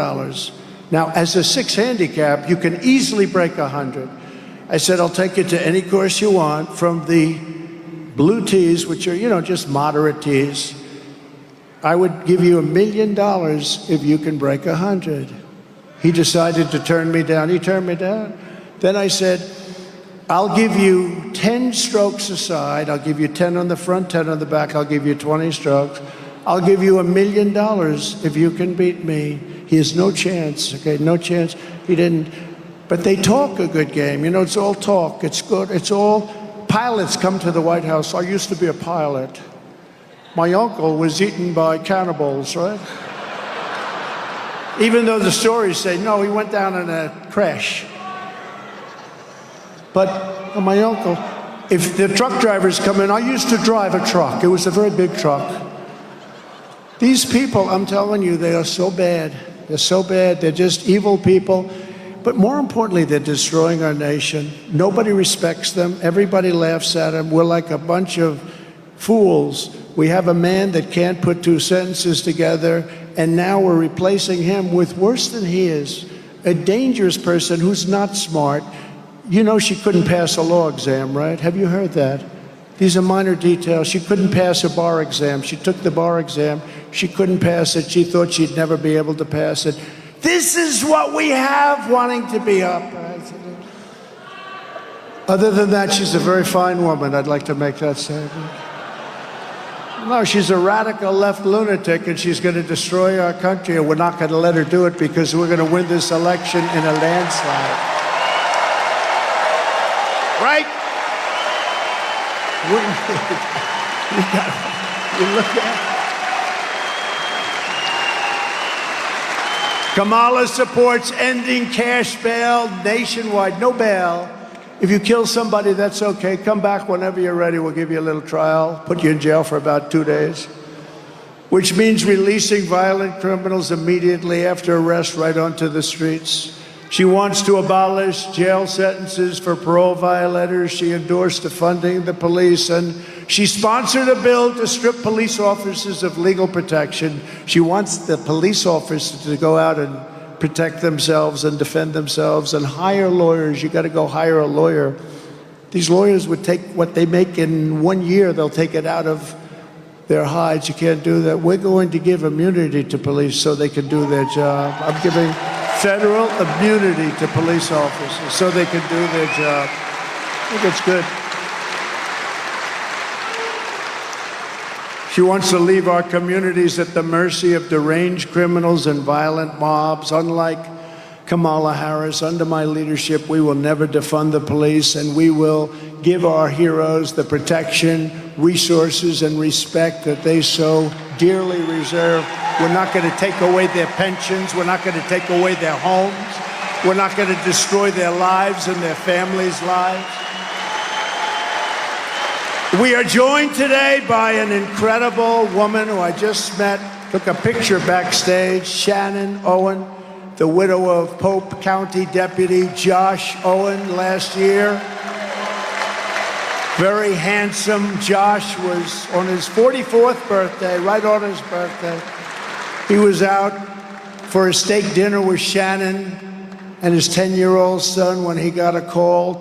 Now, as a 6 handicap, you can easily break 100. I said, I'll take you to any course you want from the blue tees, which are, just moderate tees. I would give you $1 million if you can break 100. He decided to turn me down. He turned me down. Then I said, I'll give you 10 strokes aside. I'll give you 10 on the front, 10 on the back. I'll give you 20 strokes. I'll give you $1 million if you can beat me. He has no chance, okay, no chance. He didn't. But they talk a good game. It's all talk. It's good. It's all, pilots come to the White House. I used to be a pilot. My uncle was eaten by cannibals, right? Even though the stories say, no, he went down in a crash. But my uncle, if the truck drivers come in, I used to drive a truck. It was a very big truck. These people, I'm telling you, they are so bad. They're so bad. They're just evil people. But more importantly, they're destroying our nation. Nobody respects them. Everybody laughs at them. We're like a bunch of fools. We have a man that can't put 2 sentences together, and now we're replacing him with worse than he is, a dangerous person who's not smart. She couldn't pass a law exam, right? Have you heard that? These are minor details. She couldn't pass a bar exam. She took the bar exam. She couldn't pass it. She thought she'd never be able to pass it. This is what we have wanting to be up. Other than that, she's a very fine woman. I'd like to make that statement. No, she's a radical left lunatic, and she's going to destroy our country, and we're not going to let her do it because we're going to win this election in a landslide. Right? You look at Kamala supports ending cash bail nationwide. No bail. If you kill somebody, that's okay. Come back whenever you're ready. We'll give you a little trial, put you in jail for about 2 days, which means releasing violent criminals immediately after arrest right onto the streets. She wants to abolish jail sentences for parole violators. She endorsed defunding the police, and she sponsored a bill to strip police officers of legal protection. She wants the police officers to go out and protect themselves and defend themselves and hire lawyers. You got to go hire a lawyer. These lawyers would take what they make in 1 year, they'll take it out of their hides. You can't do that. We're going to give immunity to police so they can do their job. I'm giving federal immunity to police officers so they can do their job. I think it's good. She wants to leave our communities at the mercy of deranged criminals and violent mobs. Unlike Kamala Harris, under my leadership, we will never defund the police, and we will give our heroes the protection, resources, and respect that they so dearly reserve. We're not going to take away their pensions. We're not going to take away their homes. We're not going to destroy their lives and their families' lives. We are joined today by an incredible woman who I just met, took a picture backstage, Shannon Owen, the widow of Pope County Deputy Josh Owen last year. Very handsome. Josh was on his 44th birthday, right on his birthday. He was out for a steak dinner with Shannon and his 10-year-old son when he got a call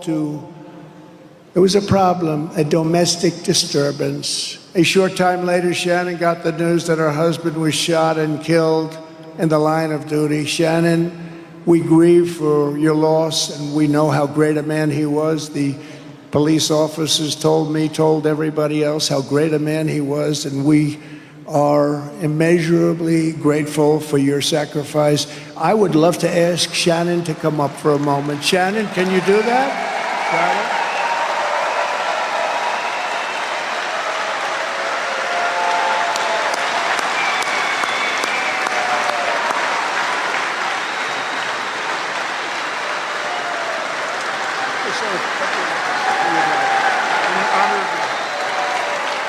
there was a problem, a domestic disturbance. A short time later, Shannon got the news that her husband was shot and killed in the line of duty. Shannon, we grieve for your loss, and we know how great a man he was. The police officers told me, told everybody else how great a man he was, and we are immeasurably grateful for your sacrifice. I would love to ask Shannon to come up for a moment. Shannon, can you do that? Shannon?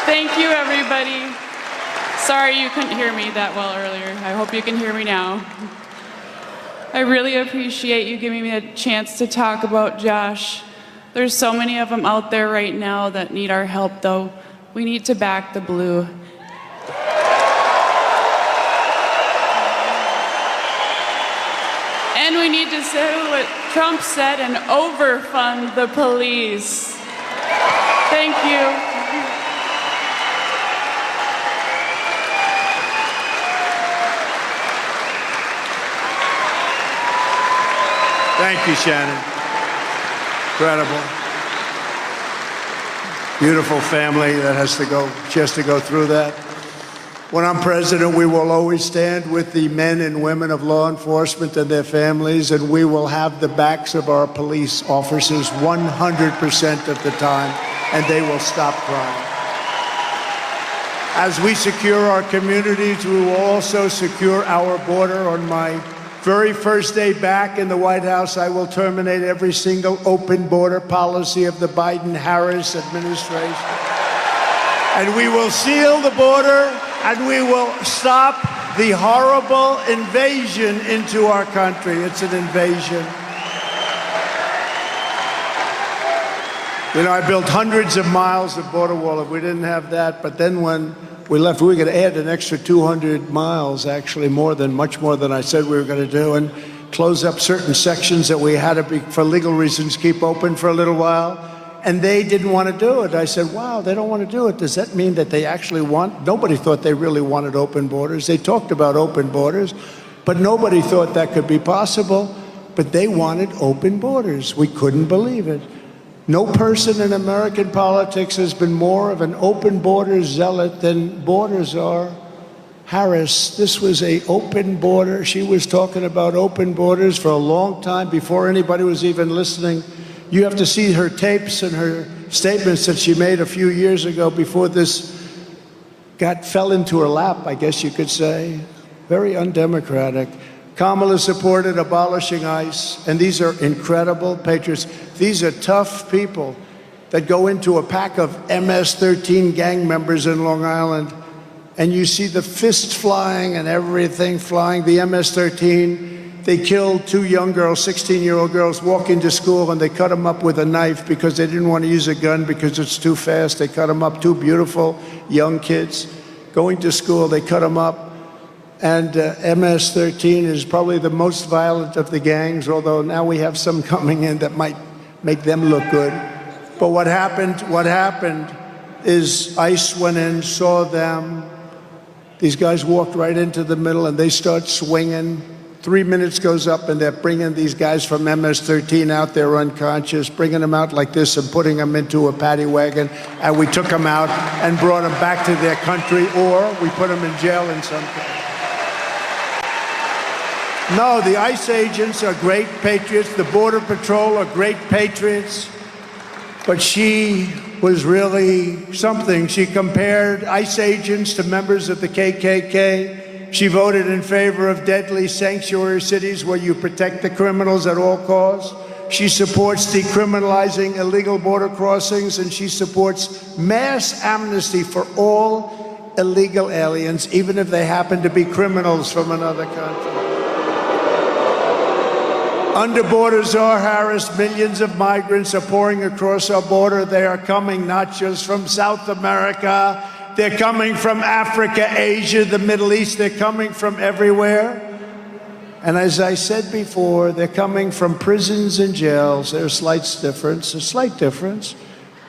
Thank you, everybody. Sorry you couldn't hear me that well earlier. I hope you can hear me now. I really appreciate you giving me a chance to talk about Josh. There's so many of them out there right now that need our help, though. We need to back the blue. And we need to say what Trump said and overfund the police. Thank you. Thank you, Shannon. Incredible. Beautiful family that has to go through that. When I'm president, we will always stand with the men and women of law enforcement and their families, and we will have the backs of our police officers 100% of the time, and they will stop crime. As we secure our communities, we will also secure our border. On my very first day back in the White House, I will terminate every single open border policy of the Biden-Harris administration. And we will seal the border, and we will stop the horrible invasion into our country. It's an invasion. You know, I built hundreds of miles of border wall. If we didn't have that, but then when we left, we were going to add an extra 200 miles, actually much more than I said we were going to do, and close up certain sections that we had to be, for legal reasons, keep open for a little while. And they didn't want to do it. I said, wow, they don't want to do it. Does that mean that they actually want? Nobody thought they really wanted open borders. They talked about open borders, but nobody thought that could be possible. But they wanted open borders. We couldn't believe it. No person in American politics has been more of an open border zealot than borders are. Harris, this was an open border. She was talking about open borders for a long time before anybody was even listening. You have to see her tapes and her statements that she made a few years ago before this fell into her lap, I guess you could say. Very undemocratic. Kamala supported abolishing ICE, and these are incredible patriots. These are tough people that go into a pack of MS-13 gang members in Long Island, and you see the fists flying and everything flying. The MS-13, they killed 2 young girls, 16-year-old girls, walking to school, and they cut them up with a knife because they didn't want to use a gun because it's too fast. They cut them up, 2 beautiful young kids going to school. They cut them up. And MS-13 is probably the most violent of the gangs, although now we have some coming in that might make them look good. But what happened is ICE went in, saw them. These guys walked right into the middle, and they start swinging. 3 minutes goes up, and they're bringing these guys from MS-13 out there unconscious, bringing them out like this and putting them into a paddy wagon. And we took them out and brought them back to their country, or we put them in jail in some case. No, the ICE agents are great patriots. The Border Patrol are great patriots. But she was really something. She compared ICE agents to members of the KKK. She voted in favor of deadly sanctuary cities where you protect the criminals at all costs. She supports decriminalizing illegal border crossings, and she supports mass amnesty for all illegal aliens, even if they happen to be criminals from another country. Under border czar Harris, millions of migrants are pouring across our border. They are coming not just from South America. They're coming from Africa, Asia, the Middle East. They're coming from everywhere. And as I said before, they're coming from prisons and jails. There's a slight difference.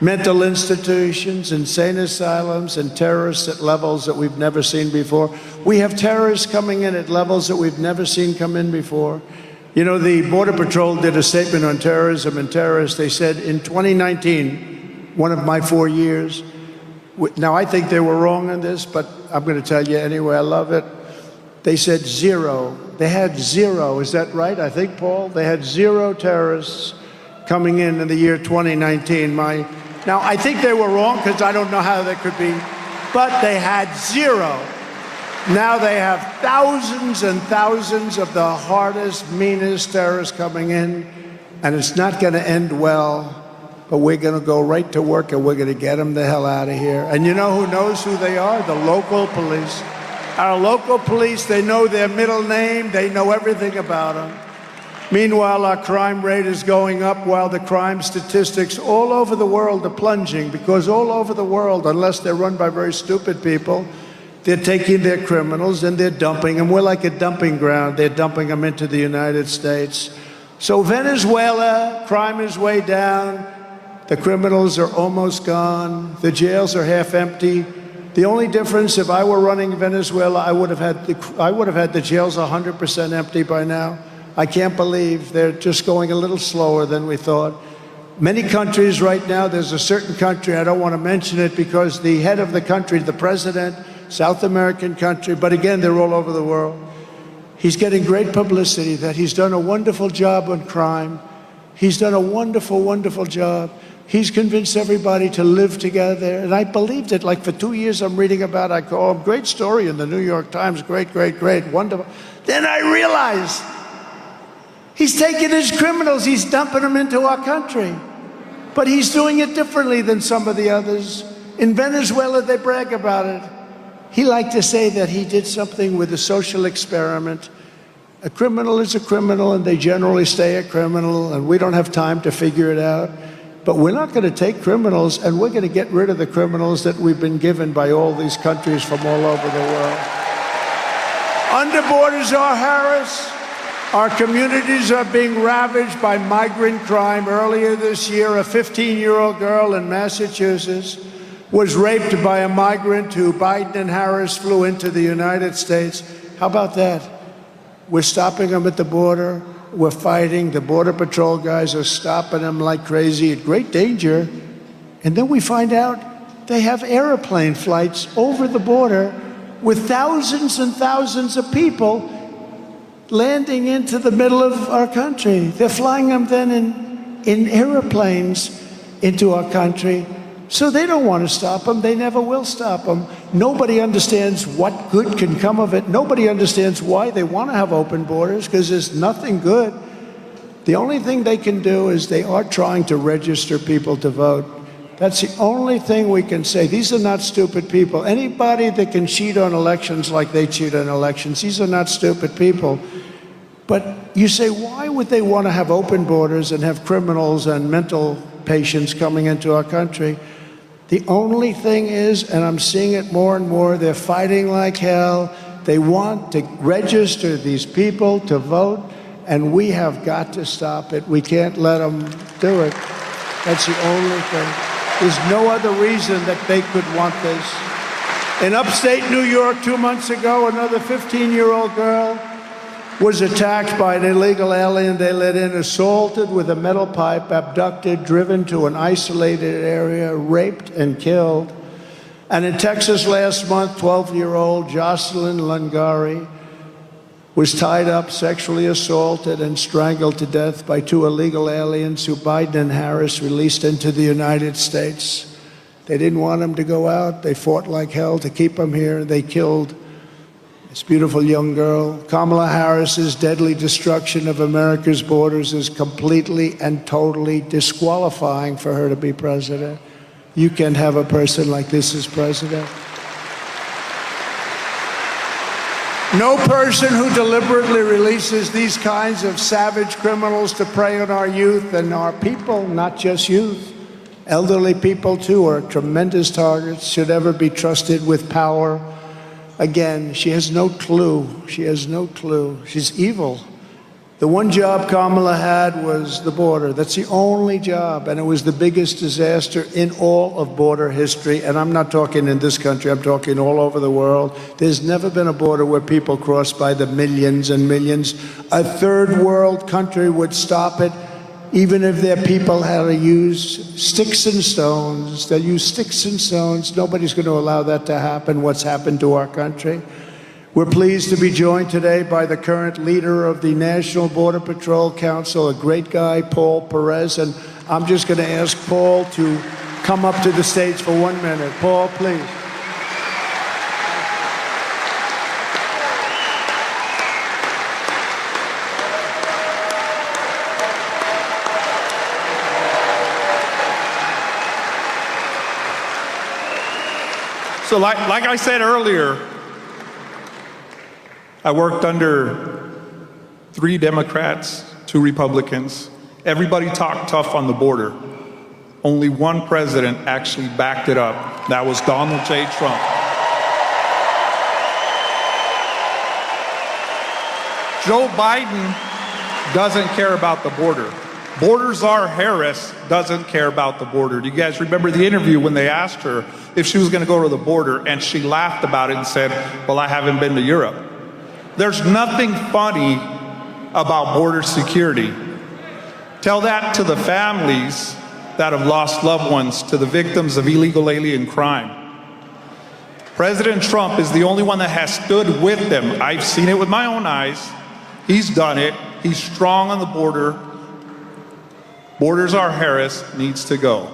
Mental institutions, insane asylums, and terrorists at levels that we've never seen before. We have terrorists coming in at levels that we've never seen come in before. You know, the Border Patrol did a statement on terrorism and terrorists. They said in 2019, one of my 4 years, now I think they were wrong on this, but I'm going to tell you anyway, I love it. They said 0. They had 0. Is that right? I think, Paul? They had 0 terrorists coming in the year 2019. Now, I think they were wrong because I don't know how they could be, but they had 0. Now they have thousands and thousands of the hardest, meanest terrorists coming in, and it's not going to end well, but we're going to go right to work and we're going to get them the hell out of here. And you know who knows who they are? The local police. Our local police, they know their middle name, they know everything about them. Meanwhile, our crime rate is going up while the crime statistics all over the world are plunging, because all over the world, unless they're run by very stupid people, they're taking their criminals and they're dumping them. We're like a dumping ground. They're dumping them into the United States. So Venezuela, crime is way down. The criminals are almost gone. The jails are half empty. The only difference, if I were running Venezuela, I would have had the jails 100% empty by now. I can't believe they're just going a little slower than we thought. Many countries right now, there's a certain country, I don't want to mention it because the head of the country, the president, South American country, but again, they're all over the world. He's getting great publicity that he's done a wonderful job on crime. He's done a wonderful, wonderful job. He's convinced everybody to live together, and I believed it. Like for 2 years, I'm reading about it. I go, oh, great story in the New York Times, great, great, great, wonderful. Then I realized he's taking his criminals, he's dumping them into our country. But he's doing it differently than some of the others. In Venezuela, they brag about it. He liked to say that he did something with a social experiment. A criminal is a criminal, and they generally stay a criminal, and we don't have time to figure it out. But we're not going to take criminals, and we're going to get rid of the criminals that we've been given by all these countries from all over the world. Under border czar Harris, our communities are being ravaged by migrant crime. Earlier this year, a 15-year-old girl in Massachusetts was raped by a migrant who Biden and Harris flew into the United States. How about that? We're stopping them at the border. We're fighting. The Border Patrol guys are stopping them like crazy at great danger. And then we find out they have airplane flights over the border with thousands and thousands of people landing into the middle of our country. They're flying them then in airplanes into our country. So they don't want to stop them. They never will stop them. Nobody understands what good can come of it. Nobody understands why they want to have open borders, because there's nothing good. The only thing they can do is they are trying to register people to vote. That's the only thing we can say. These are not stupid people. Anybody that can cheat on elections like they cheat on elections, these are not stupid people. But you say, why would they want to have open borders and have criminals and mental patients coming into our country? The only thing is, and I'm seeing it more and more, they're fighting like hell. They want to register these people to vote, and we have got to stop it. We can't let them do it. That's the only thing. There's no other reason that they could want this. In upstate New York 2 months ago, another 15-year-old girl was attacked by an illegal alien they let in, assaulted with a metal pipe, abducted, driven to an isolated area, raped and killed. And in Texas last month, 12-year-old Jocelyn Lungari was tied up, sexually assaulted, and strangled to death by 2 illegal aliens who Biden and Harris released into the United States. They didn't want him to go out. They fought like hell to keep him here. They killed this beautiful young girl. Kamala Harris's deadly destruction of America's borders is completely and totally disqualifying for her to be president. You can't have a person like this as president. No person who deliberately releases these kinds of savage criminals to prey on our youth and our people, not just youth, elderly people too, are tremendous targets, should ever be trusted with power. Again, she has no clue. She has no clue. She's evil. The one job Kamala had was the border. That's the only job, and it was the biggest disaster in all of border history. And I'm not talking in this country, I'm talking all over the world. There's never been a border where people cross by the millions and millions. A third world country would stop it, even if their people had to use sticks and stones. They'll use sticks and stones. Nobody's going to allow that to happen, what's happened to our country. We're pleased to be joined today by the current leader of the National Border Patrol Council, a great guy, Paul Perez. And I'm just going to ask Paul to come up to the stage for 1 minute. Paul, please. So like I said earlier, I worked under 3 Democrats, 2 Republicans. Everybody talked tough on the border. Only one president actually backed it up. That was Donald J. Trump. Joe Biden doesn't care about the border. Borders are Harris doesn't care about the border. Do you guys remember the interview when they asked her if she was going to go to the border, and she laughed about it and said, well, I haven't been to Europe. There's nothing funny about border security. Tell that to the families that have lost loved ones, to the victims of illegal alien crime. President Trump is the only one that has stood with them. I've seen it with my own eyes. He's done it. He's strong on the border. Borders are Harris needs to go.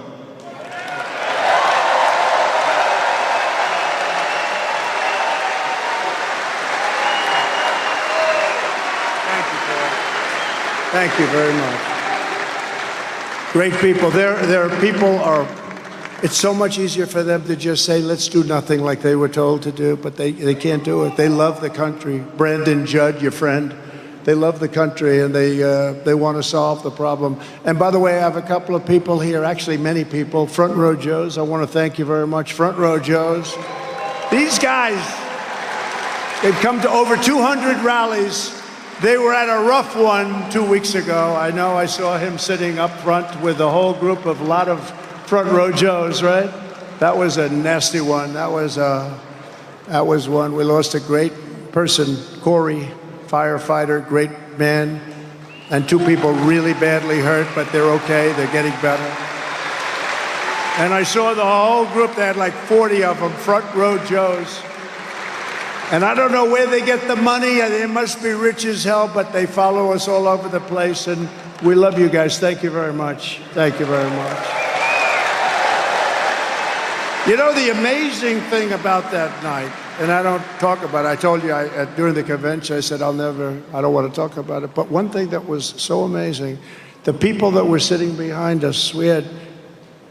Thank you very much. Great people. Their people are, it's so much easier for them to just say, let's do nothing like they were told to do, but they can't do it. They love the country. Brandon Judd, your friend, they love the country, and they want to solve the problem. And by the way, I have a couple of people here, actually many people, Front Row Joes. I want to thank you very much, Front Row Joes. These guys, they've come to over 200 rallies. They were at a rough one 2 weeks ago. I know, I saw him sitting up front with a whole group of a lot of Front Row Joes, right? That was a nasty one. That was one. We lost a great person, Corey, firefighter, great man, and 2 people really badly hurt, but they're okay. They're getting better. And I saw the whole group. They had like 40 of them, Front Row Joes. And I don't know where they get the money. They must be rich as hell, but they follow us all over the place. And we love you guys. Thank you very much. Thank you very much. You know, the amazing thing about that night, and I don't talk about it, I told you during the convention, I said, I don't want to talk about it. But one thing that was so amazing, the people that were sitting behind us, we had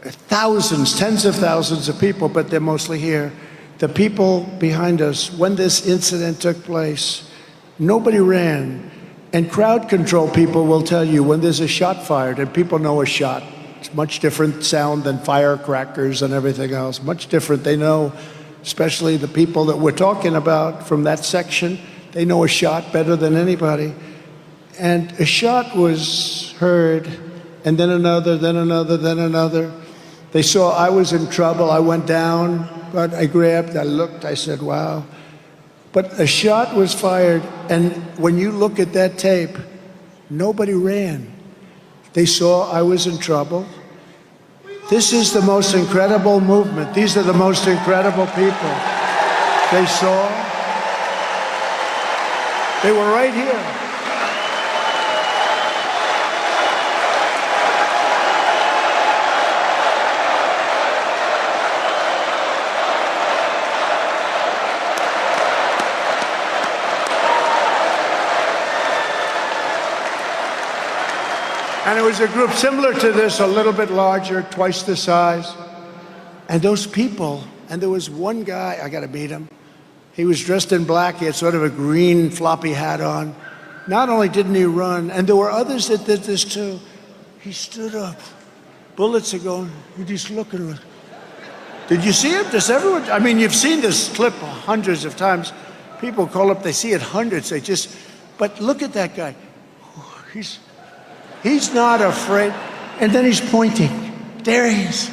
thousands, tens of thousands of people, but they're mostly here. The people behind us, when this incident took place, nobody ran. And crowd control people will tell you when there's a shot fired, and people know a shot. It's much different sound than firecrackers and everything else. Much different. They know, especially the people that we're talking about from that section, they know a shot better than anybody. And a shot was heard, and then another, then another, then another. They saw I was in trouble. I went down, but I grabbed, I looked, I said, wow. But a shot was fired, and when you look at that tape, nobody ran. They saw I was in trouble. This is the most incredible movement. These are the most incredible people. They saw. They were right here. And it was a group similar to this, a little bit larger, twice the size. And those people, and there was one guy, I got to meet him. He was dressed in black. He had sort of a green floppy hat on. Not only didn't he run, and there were others that did this too. He stood up. Bullets are going, you just look at him. Did you see him? Does everyone, I mean, you've seen this clip hundreds of times. People call up, they see it hundreds. They just, but look at that guy. He's not afraid. And then he's pointing. There he is.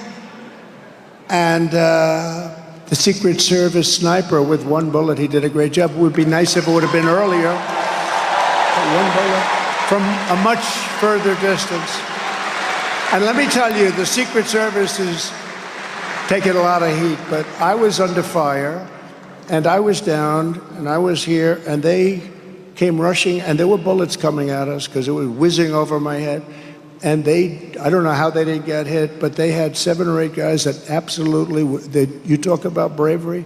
And the Secret Service sniper with one bullet, he did a great job. It would be nice if it would have been earlier. But one bullet from a much further distance. And let me tell you, the Secret Service is taking a lot of heat, but I was under fire, and I was down, and I was here, and they came rushing, and there were bullets coming at us because it was whizzing over my head. And I don't know how they didn't get hit, but they had 7 or 8 guys that absolutely, you talk about bravery,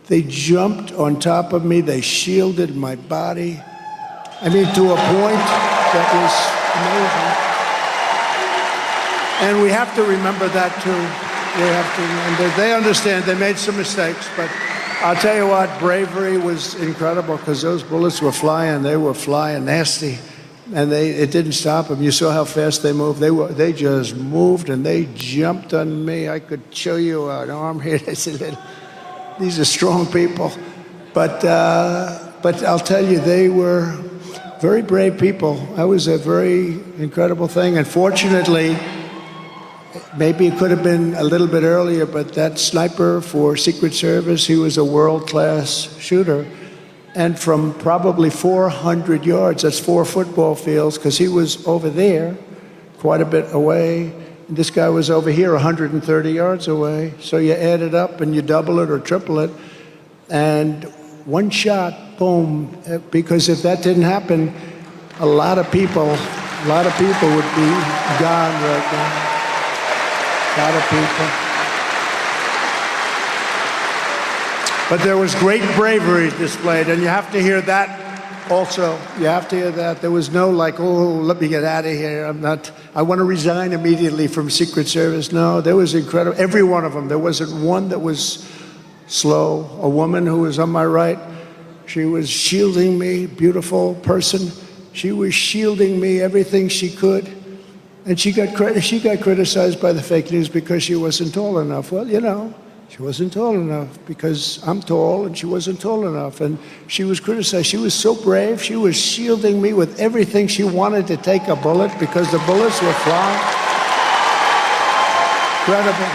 they jumped on top of me, they shielded my body. I mean, to a point that was amazing. And we have to remember that too. We have to remember, they understand, they made some mistakes, but I'll tell you what, bravery was incredible because those bullets were flying. They were flying nasty, and it didn't stop them. You saw how fast they moved. They just moved, and they jumped on me. I could show you an arm here. I said, these are strong people. But I'll tell you, they were very brave people. That was a very incredible thing. And fortunately, maybe it could have been a little bit earlier, but that sniper for Secret Service, he was a world-class shooter. And from probably 400 yards, that's 4 football fields, because he was over there, quite a bit away. And this guy was over here, 130 yards away. So you add it up and you double it or triple it. And one shot, boom. Because if that didn't happen, a lot of people would be gone right now. A lot of people. But there was great bravery displayed, and you have to hear that also. You have to hear that. There was no like, oh, let me get out of here. I want to resign immediately from Secret Service. No, there was incredible. Every one of them. There wasn't one that was slow. A woman who was on my right, she was shielding me, beautiful person. She was shielding me everything she could. And she got criticized by the fake news because she wasn't tall enough. Well, you know, she wasn't tall enough because I'm tall and she wasn't tall enough. And she was criticized. She was so brave. She was shielding me with everything. She wanted to take a bullet because the bullets were flying. Incredible.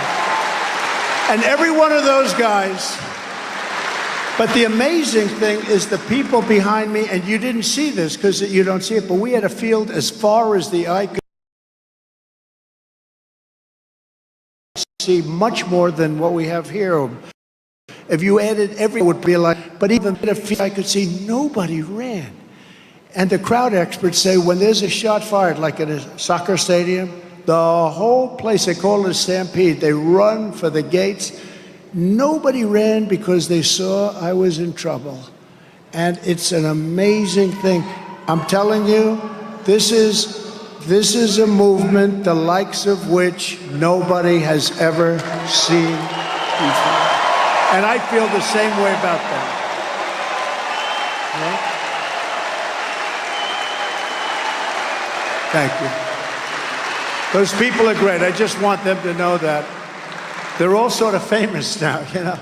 And every one of those guys. But the amazing thing is the people behind me, and you didn't see this because you don't see it, but we had a field as far as the eye could see, much more than what we have here. If you added everyone would be like, but even if I could see, nobody ran. And the crowd experts say when there's a shot fired, like in a soccer stadium, the whole place, they call it a stampede. They run for the gates. Nobody ran because they saw I was in trouble. And it's an amazing thing. I'm telling you, this is a movement the likes of which nobody has ever seen before. And I feel the same way about that. Yeah? Thank you. Those people are great. I just want them to know that. They're all sort of famous now, you know.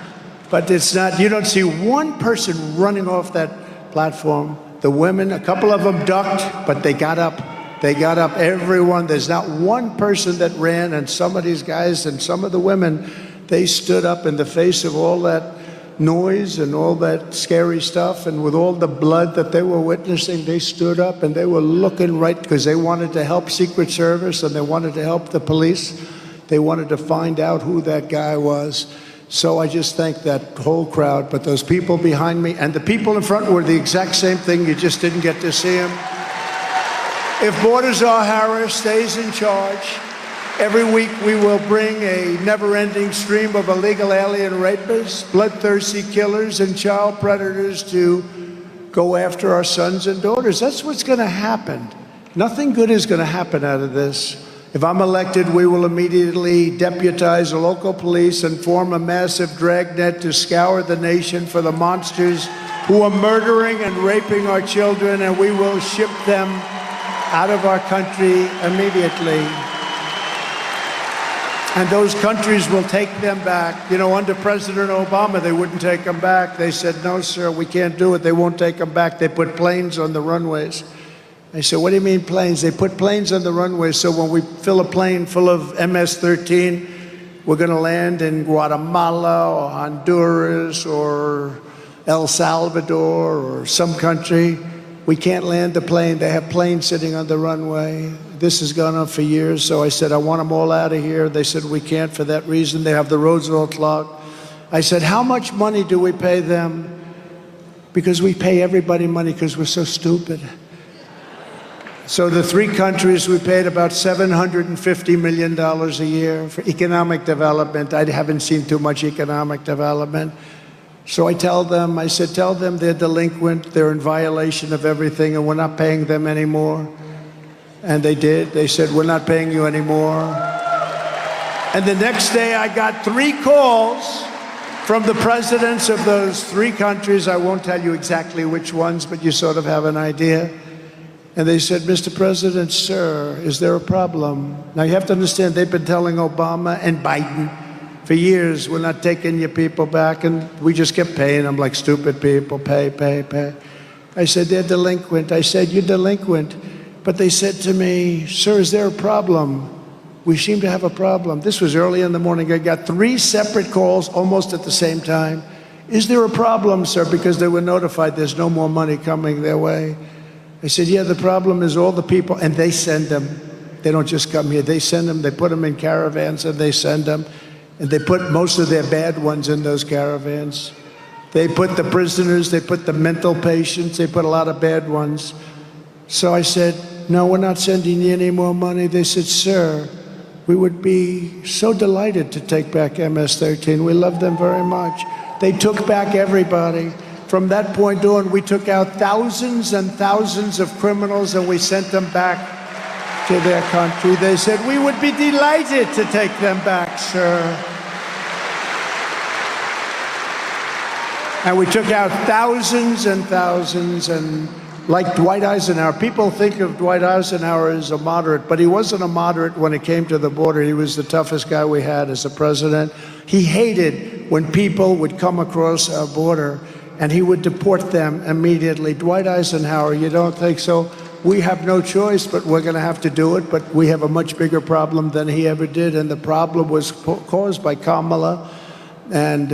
But it's not, you don't see one person running off that platform. The women, a couple of them ducked, but they got up. They got up, everyone. There's not one person that ran, and some of these guys and some of the women, they stood up in the face of all that noise and all that scary stuff, and with all the blood that they were witnessing, they stood up and they were looking right, because they wanted to help Secret Service and they wanted to help the police. They wanted to find out who that guy was. So I just thank that whole crowd, but those people behind me and the people in front were the exact same thing. You just didn't get to see them. If Baltazar Harris stays in charge, every week we will bring a never-ending stream of illegal alien rapists, bloodthirsty killers, and child predators to go after our sons and daughters. That's what's going to happen. Nothing good is going to happen out of this. If I'm elected, we will immediately deputize the local police and form a massive dragnet to scour the nation for the monsters who are murdering and raping our children, and we will ship them out of our country immediately. And those countries will take them back. You know, under President Obama, they wouldn't take them back. They said, no, sir, we can't do it. They won't take them back. They put planes on the runways. I said, what do you mean planes? They put planes on the runway, so when we fill a plane full of MS-13, we're going to land in Guatemala or Honduras or El Salvador or some country. We can't land the plane. They have planes sitting on the runway. This has gone on for years, so I said, I want them all out of here. They said, we can't for that reason. They have the roads all clogged. I said, how much money do we pay them? Because we pay everybody money because we're so stupid. So the three countries, we paid about $750 million a year for economic development. I haven't seen too much economic development. So I said, tell them they're delinquent, they're in violation of everything, and we're not paying them anymore. And they did. They said, we're not paying you anymore. And the next day, I got 3 calls from the presidents of those 3 countries. I won't tell you exactly which ones, but you sort of have an idea. And they said, Mr. President, sir, is there a problem? Now, you have to understand, they've been telling Obama and Biden for years, we're not taking your people back, and we just kept paying them like stupid people, pay. I said, they're delinquent. I said, you're delinquent. But they said to me, sir, is there a problem? We seem to have a problem. This was early in the morning. I got 3 separate calls almost at the same time. Is there a problem, sir? Because they were notified there's no more money coming their way. I said, yeah, the problem is all the people, and they send them. They don't just come here. They send them. They put them in caravans, and they send them. And they put most of their bad ones in those caravans. They put the prisoners, they put the mental patients, they put a lot of bad ones. So I said, no, we're not sending you any more money. They said, sir, we would be so delighted to take back MS-13. We love them very much. They took back everybody. From that point on, we took out thousands and thousands of criminals, and we sent them back to their country. They said, we would be delighted to take them back, sir. And we took out thousands and thousands, and like Dwight Eisenhower, people think of Dwight Eisenhower as a moderate, but he wasn't a moderate when it came to the border. He was the toughest guy we had as a president. He hated when people would come across our border, and he would deport them immediately. Dwight Eisenhower, you don't think so? We have no choice, but we're going to have to do it. But we have a much bigger problem than he ever did, and the problem was caused by Kamala and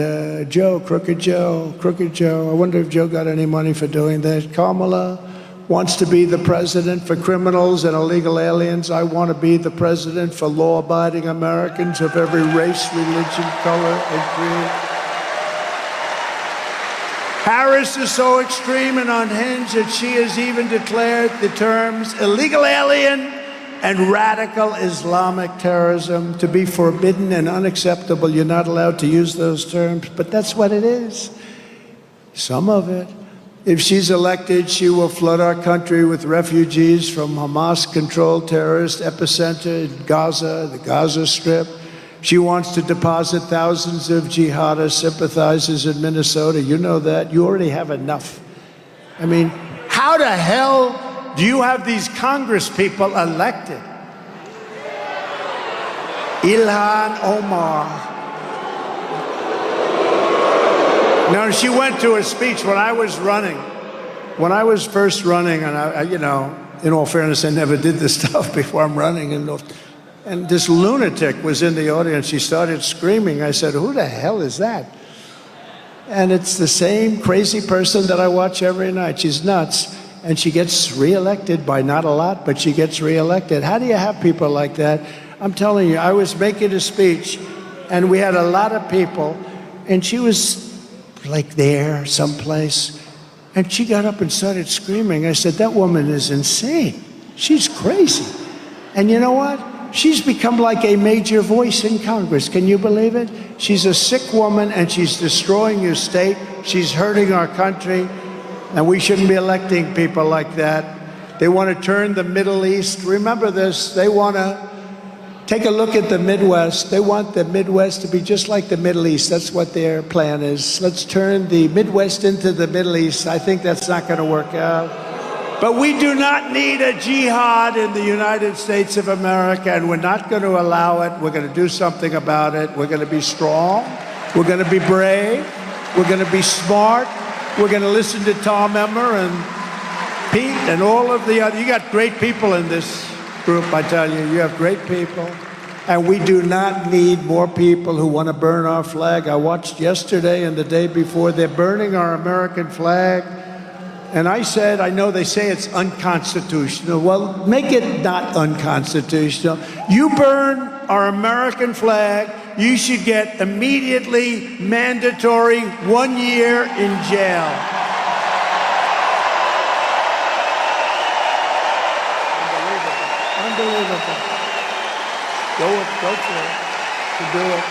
Joe, Crooked Joe. I wonder if Joe got any money for doing that. Kamala wants to be the president for criminals and illegal aliens. I want to be the president for law-abiding Americans of every race, religion, color, and creed. Harris is so extreme and unhinged that she has even declared the terms illegal alien and radical Islamic terrorism to be forbidden and unacceptable. You're not allowed to use those terms, but that's what it is. Some of it. If she's elected, she will flood our country with refugees from Hamas-controlled terrorist epicenter in Gaza, the Gaza Strip. She wants to deposit thousands of jihadist sympathizers in Minnesota. You know that. You already have enough. I mean, how the hell do you have these Congress people elected? Ilhan Omar. No, she went to a speech when I was running. When I was first running, and I you know, in all fairness, I never did this stuff before I'm running. And this lunatic was in the audience. She started screaming. I said, who the hell is that? And it's the same crazy person that I watch every night. She's nuts. And she gets reelected by not a lot, but she gets reelected. How do you have people like that? I'm telling you, I was making a speech, and we had a lot of people, and she was like there someplace, and she got up and started screaming. I said, that woman is insane. She's crazy. And you know what? She's become like a major voice in Congress. Can you believe it? She's a sick woman, and she's destroying your state. She's hurting our country, and we shouldn't be electing people like that. They want to turn the Middle East. Remember this. They want to take a look at the Midwest. They want the Midwest to be just like the Middle East. That's what their plan is. Let's turn the Midwest into the Middle East. I think that's not going to work out. But we do not need a jihad in the United States of America, and we're not going to allow it. We're going to do something about it. We're going to be strong. We're going to be brave. We're going to be smart. We're going to listen to Tom Emmer and Pete and all of the other. You got great people in this group, I tell you. You have great people. And we do not need more people who want to burn our flag. I watched yesterday and the day before, they're burning our American flag. And I said, I know they say it's unconstitutional. Well, make it not unconstitutional. You burn our American flag, you should get immediately mandatory 1 year in jail. Unbelievable. Go for it. To do it.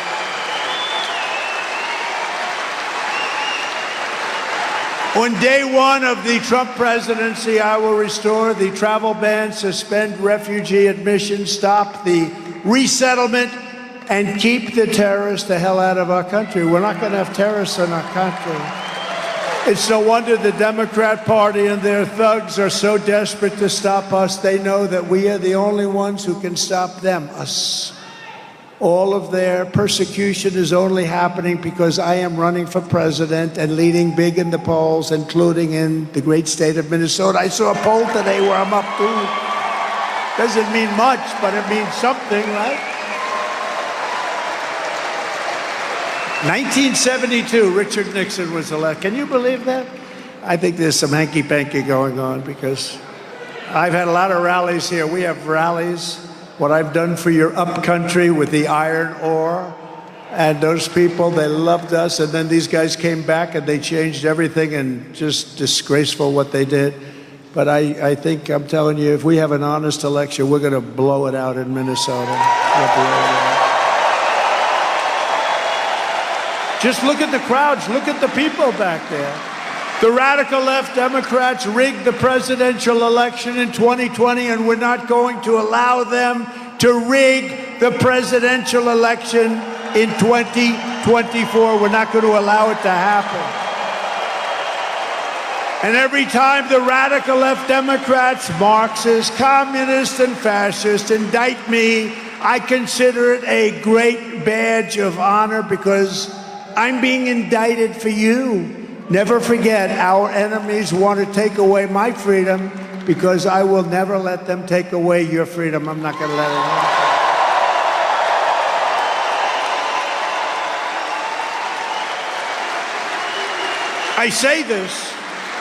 On day one of the Trump presidency, I will restore the travel ban, suspend refugee admission, stop the resettlement, and keep the terrorists the hell out of our country. We're not going to have terrorists in our country. It's no wonder the Democrat Party and their thugs are so desperate to stop us. They know that we are the only ones who can stop them, us. All of their persecution is only happening because I am running for president and leading big in the polls, including in the great state of Minnesota. I saw a poll today where I'm up to. Doesn't mean much, but it means something, right? 1972, Richard Nixon was elected. Can you believe that? I think there's some hanky-panky going on because I've had a lot of rallies here. We have rallies. What I've done for your upcountry with the iron ore, and those people, they loved us, and then these guys came back and they changed everything, and just disgraceful what they did. But I think, I'm telling you, if we have an honest election, we're going to blow it out in Minnesota. We'll blow it out. Just look at the crowds, look at the people back there. The radical left Democrats rigged the presidential election in 2020, and we're not going to allow them to rig the presidential election in 2024. We're not going to allow it to happen. And every time the radical left Democrats, Marxists, communists, and fascists indict me, I consider it a great badge of honor because I'm being indicted for you. Never forget, our enemies want to take away my freedom because I will never let them take away your freedom. I'm not going to let it happen. I say this,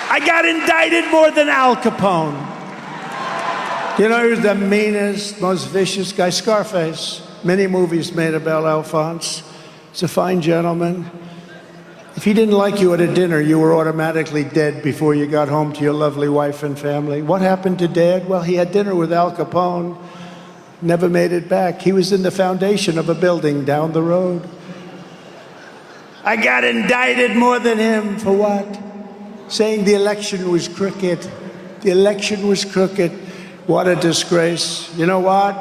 I got indicted more than Al Capone. You know, he was the meanest, most vicious guy. Scarface, many movies made about Alphonse. He's a fine gentleman. If he didn't like you at a dinner, you were automatically dead before you got home to your lovely wife and family. What happened to Dad? Well, he had dinner with Al Capone. never made it back. He was in the foundation of a building down the road. I got indicted more than him for what? Saying the election was crooked. The election was crooked. What a disgrace. You know what?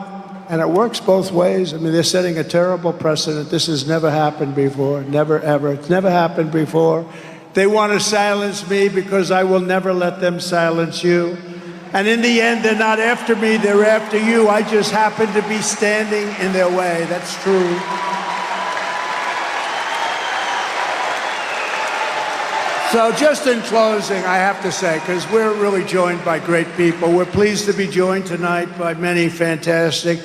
And it works both ways. I mean, they're setting a terrible precedent. This has never happened before. Never, ever. It's never happened before. They want to silence me because I will never let them silence you. And in the end, they're not after me, they're after you. I just happen to be standing in their way. That's true. So just in closing, I have to say, because we're really joined by great people, we're pleased to be joined tonight by many fantastic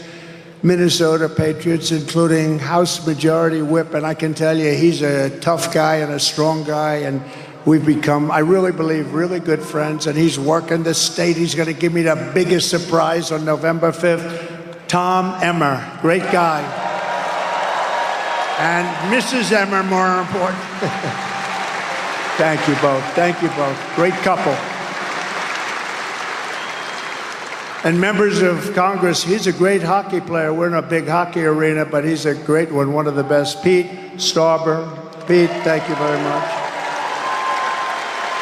Minnesota Patriots, including House Majority Whip, and I can tell you he's a tough guy and a strong guy, and we've become, I really believe, really good friends, and he's working the state. He's going to give me the biggest surprise on November 5th. Tom Emmer, great guy. And Mrs. Emmer, more important. Thank you both. Thank you both. Great couple. And members of Congress, he's a great hockey player. We're in a big hockey arena, but he's a great one of the best. Pete Stauber. Pete, thank you very much.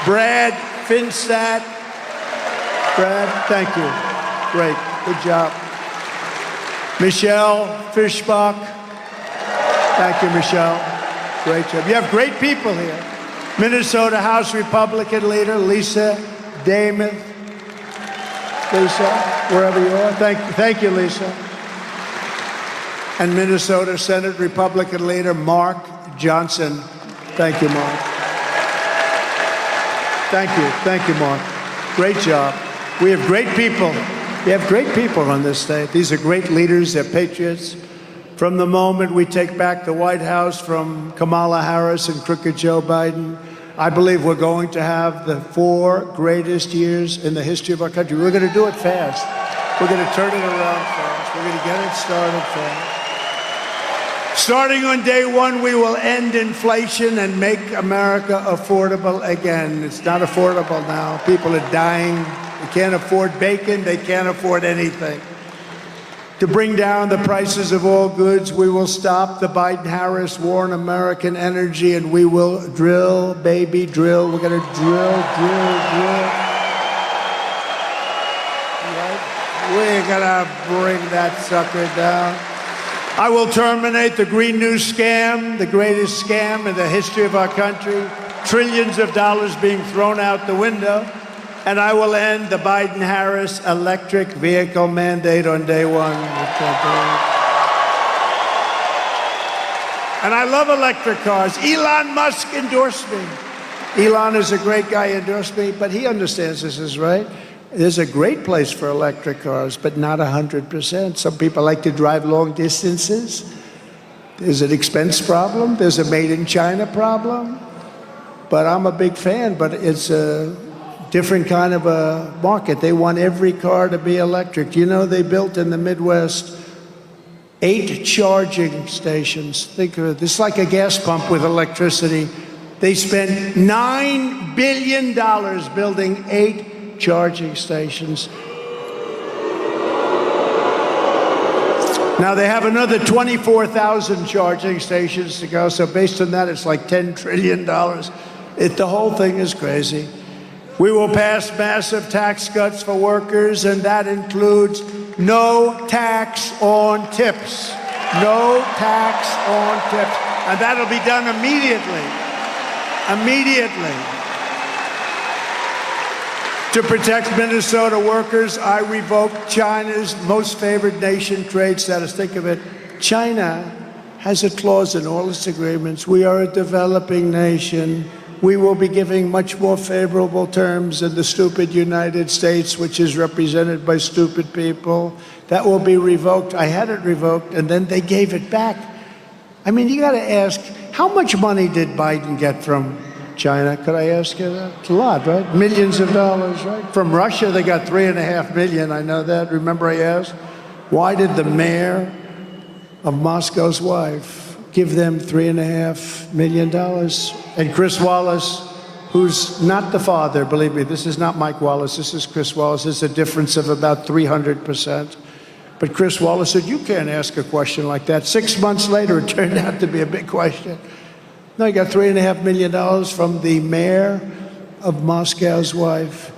Brad Finstat. Brad, thank you. Great. Good job. Michelle Fischbach. Thank you, Michelle. Great job. You have great people here. Minnesota House Republican leader Lisa Damon. Lisa, wherever you are. Thank you, Lisa. And Minnesota Senate Republican leader Mark Johnson. Thank you, Mark. Thank you, Mark. Great job. We have great people. We have great people on this state. These are great leaders. They're patriots. From the moment we take back the White House from Kamala Harris and crooked Joe Biden, I believe we're going to have the 4 greatest years in the history of our country. We're going to do it fast. We're going to turn it around fast. We're going to get it started fast. Starting on day 1, we will end inflation and make America affordable again. It's not affordable now. People are dying. They can't afford bacon. They can't afford anything. To bring down the prices of all goods, we will stop the Biden-Harris war on American energy, and we will drill, baby, drill. We're going to drill. Right? We're going to bring that sucker down. I will terminate the Green New Scam, the greatest scam in the history of our country. Trillions of dollars being thrown out the window. And I will end the Biden-Harris electric vehicle mandate on day 1. And I love electric cars. Elon Musk endorsed me. Elon is a great guy, endorsed me, but he understands this is right. There's a great place for electric cars, but not 100%. Some people like to drive long distances. There's an expense problem. There's a made in China problem. But I'm a big fan, but it's a different kind of a market. They want every car to be electric. You know, they built in the Midwest 8 charging stations. Think of it. It's like a gas pump with electricity. They spent $9 billion building 8 charging stations. Now they have another 24,000 charging stations to go. So based on that, it's like $10 trillion. The whole thing is crazy. We will pass massive tax cuts for workers, and that includes no tax on tips. No tax on tips. And that'll be done immediately. Immediately. To protect Minnesota workers, I revoked China's most favored nation trade status. Think of it. China has a clause in all its agreements. We are a developing nation. We will be giving much more favorable terms than the stupid United States, which is represented by stupid people. That will be revoked. I had it revoked, and then they gave it back. I mean, you got to ask, how much money did Biden get from China? Could I ask you that? It's a lot, right? Millions of dollars, right? From Russia, they got $3.5 million. I know that. Remember I asked? Why did the mayor of Moscow's wife give them $3.5 million? And Chris Wallace, who's not the father, believe me, this is not Mike Wallace, this is Chris Wallace. There's a difference of about 300%. But Chris Wallace said, you can't ask a question like that. 6 months later, it turned out to be a big question. No, I got $3.5 million from the mayor of Moscow's wife.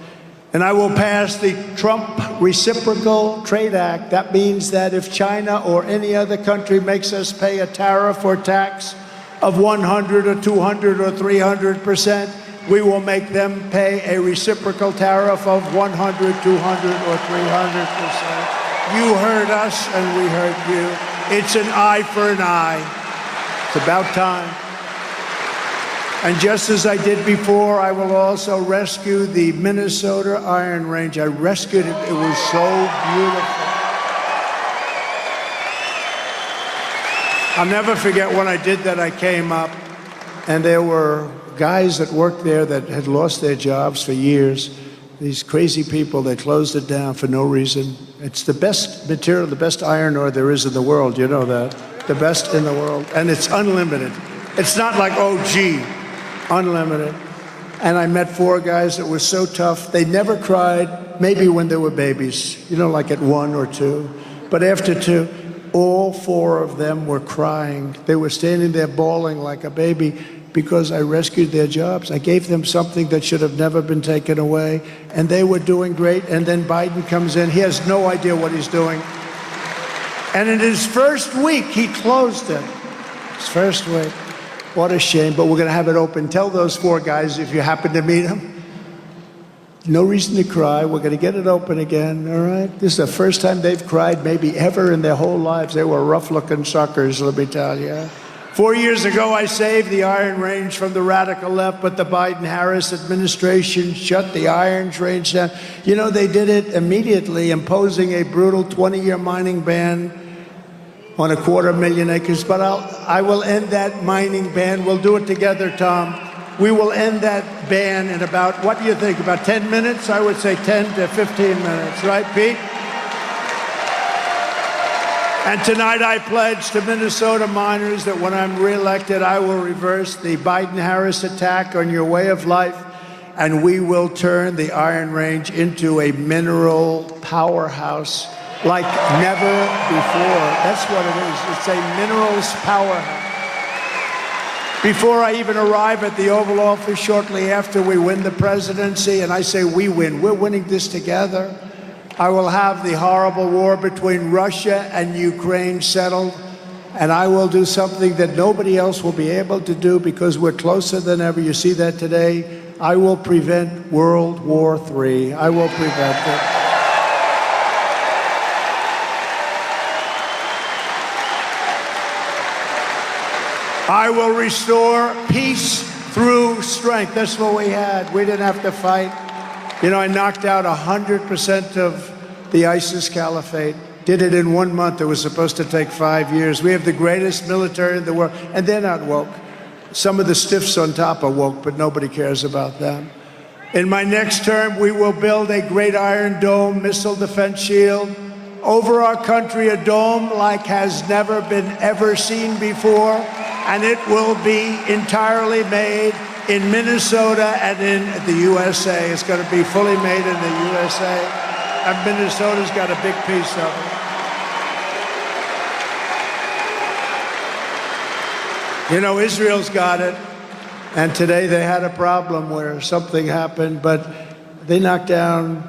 And I will pass the Trump Reciprocal Trade Act. That means that if China or any other country makes us pay a tariff or tax of 100 or 200 or 300%, we will make them pay a reciprocal tariff of 100, 200, or 300%. You heard us and we heard you. It's an eye for an eye. It's about time. And just as I did before, I will also rescue the Minnesota Iron Range. I rescued it. It was so beautiful. I'll never forget when I did that. I came up, and there were guys that worked there that had lost their jobs for years. These crazy people, they closed it down for no reason. It's the best material, the best iron ore there is in the world. You know that. The best in the world. And it's unlimited. It's not like, oh, gee, unlimited. And I met 4 guys that were so tough. They never cried, maybe when they were babies, you know, like at 1 or 2. But after 2, all 4 of them were crying. They were standing there bawling like a baby because I rescued their jobs. I gave them something that should have never been taken away, and they were doing great. And then Biden comes in. He has no idea what he's doing. And in his first week, he closed it. His first week. What a shame, but we're going to have it open. Tell those 4 guys, if you happen to meet them, no reason to cry. We're going to get it open again, all right? This is the first time they've cried maybe ever in their whole lives. They were rough-looking suckers, let me tell you. 4 years ago, I saved the Iron Range from the radical left, but the Biden-Harris administration shut the Iron Range down. You know, they did it immediately, imposing a brutal 20-year mining ban on 250,000 acres. But I will end that mining ban. We'll do it together, Tom. We will end that ban in about, what do you think, about 10 minutes? I would say 10 to 15 minutes, right, Pete? And tonight I pledge to Minnesota miners that when I'm reelected, I will reverse the Biden-Harris attack on your way of life, and we will turn the Iron Range into a mineral powerhouse like never before. That's what it is. It's a minerals powerhouse. Before I even arrive at the Oval Office, shortly after we win the presidency, and I say we win, we're winning this together, I will have the horrible war between Russia and Ukraine settled, and I will do something that nobody else will be able to do because we're closer than ever. You see that today? I will prevent World War III. I will prevent it. I will restore peace through strength. That's what we had. We didn't have to fight. You know, I knocked out 100% of the ISIS caliphate. Did it in 1 month. It was supposed to take 5 years. We have the greatest military in the world, and they're not woke. Some of the stiffs on top are woke, but nobody cares about them. In my next term, we will build a great Iron Dome missile defense shield over our country, a dome like has never been ever seen before, and it will be entirely made in Minnesota and in the USA. It's going to be fully made in the USA, and Minnesota's got a big piece of it. You know, Israel's got it, and today they had a problem where something happened, but they knocked down,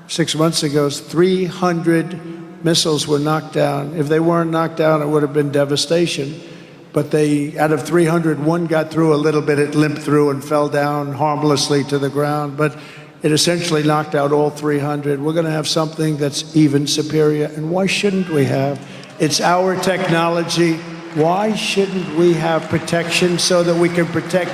6 months ago, 300 missiles were knocked down. If they weren't knocked down, it would have been devastation. But they, out of 300, 1 got through a little bit. It limped through and fell down harmlessly to the ground. But it essentially knocked out all 300. We're going to have something that's even superior. And why shouldn't we have? It's our technology. Why shouldn't we have protection so that we can protect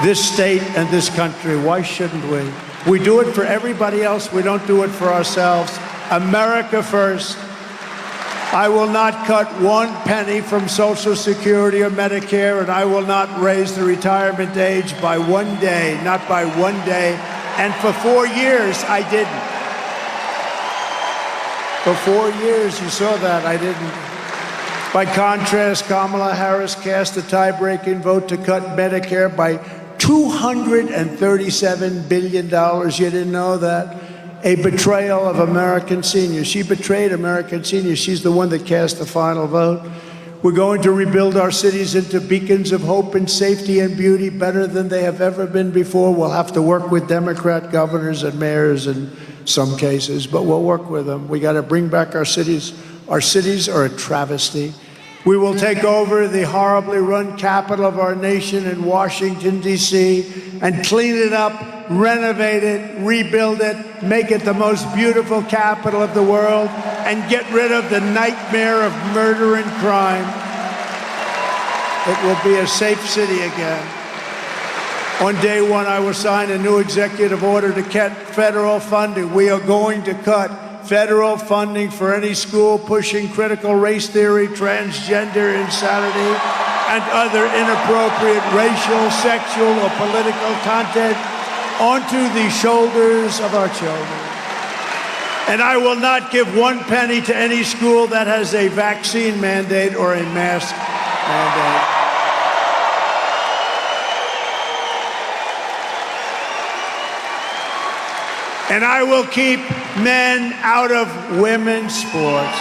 this state and this country? Why shouldn't we? We do it for everybody else. We don't do it for ourselves. America first. I will not cut 1 penny from Social Security or Medicare, and I will not raise the retirement age by 1 day, not by 1 day. And for 4 years, I didn't. For 4 years, you saw that, I didn't. By contrast, Kamala Harris cast a tie-breaking vote to cut Medicare by $237 billion. You didn't know that? a betrayal of American seniors. She betrayed American seniors. She's the one that cast the final vote. We're going to rebuild our cities into beacons of hope and safety and beauty better than they have ever been before. We'll have to work with Democrat governors and mayors in some cases, but we'll work with them. We got to bring back our cities. Our cities are a travesty. We will take over the horribly run capital of our nation in Washington, D.C., and clean it up, renovate it, rebuild it, make it the most beautiful capital of the world, and get rid of the nightmare of murder and crime. It will be a safe city again. On day one, I will sign a new executive order to cut federal funding. We are going to cut federal funding for any school pushing critical race theory, transgender insanity, and other inappropriate racial, sexual, or political content onto the shoulders of our children. And I will not give one penny to any school that has a vaccine mandate or a mask mandate. And I will keep men out of women's sports.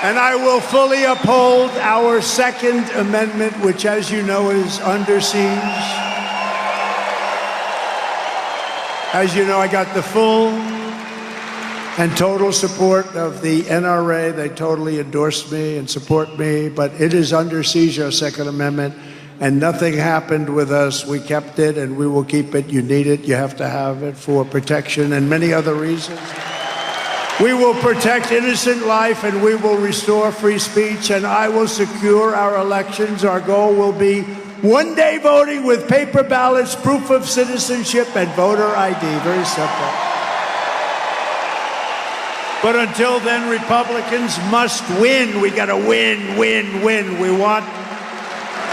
And I will fully uphold our Second Amendment, which, as you know, is under siege. As you know, I got the full and total support of the NRA. They totally endorsed me and support me, but it is under siege, our Second Amendment. And nothing happened with us. We kept it, and we will keep it. You need it. You have to have it for protection and many other reasons. We will protect innocent life, and we will restore free speech, and I will secure our elections. Our goal will be one-day voting with paper ballots, proof of citizenship, and voter ID. Very simple. But until then, Republicans must win. We got to win, win, win. We want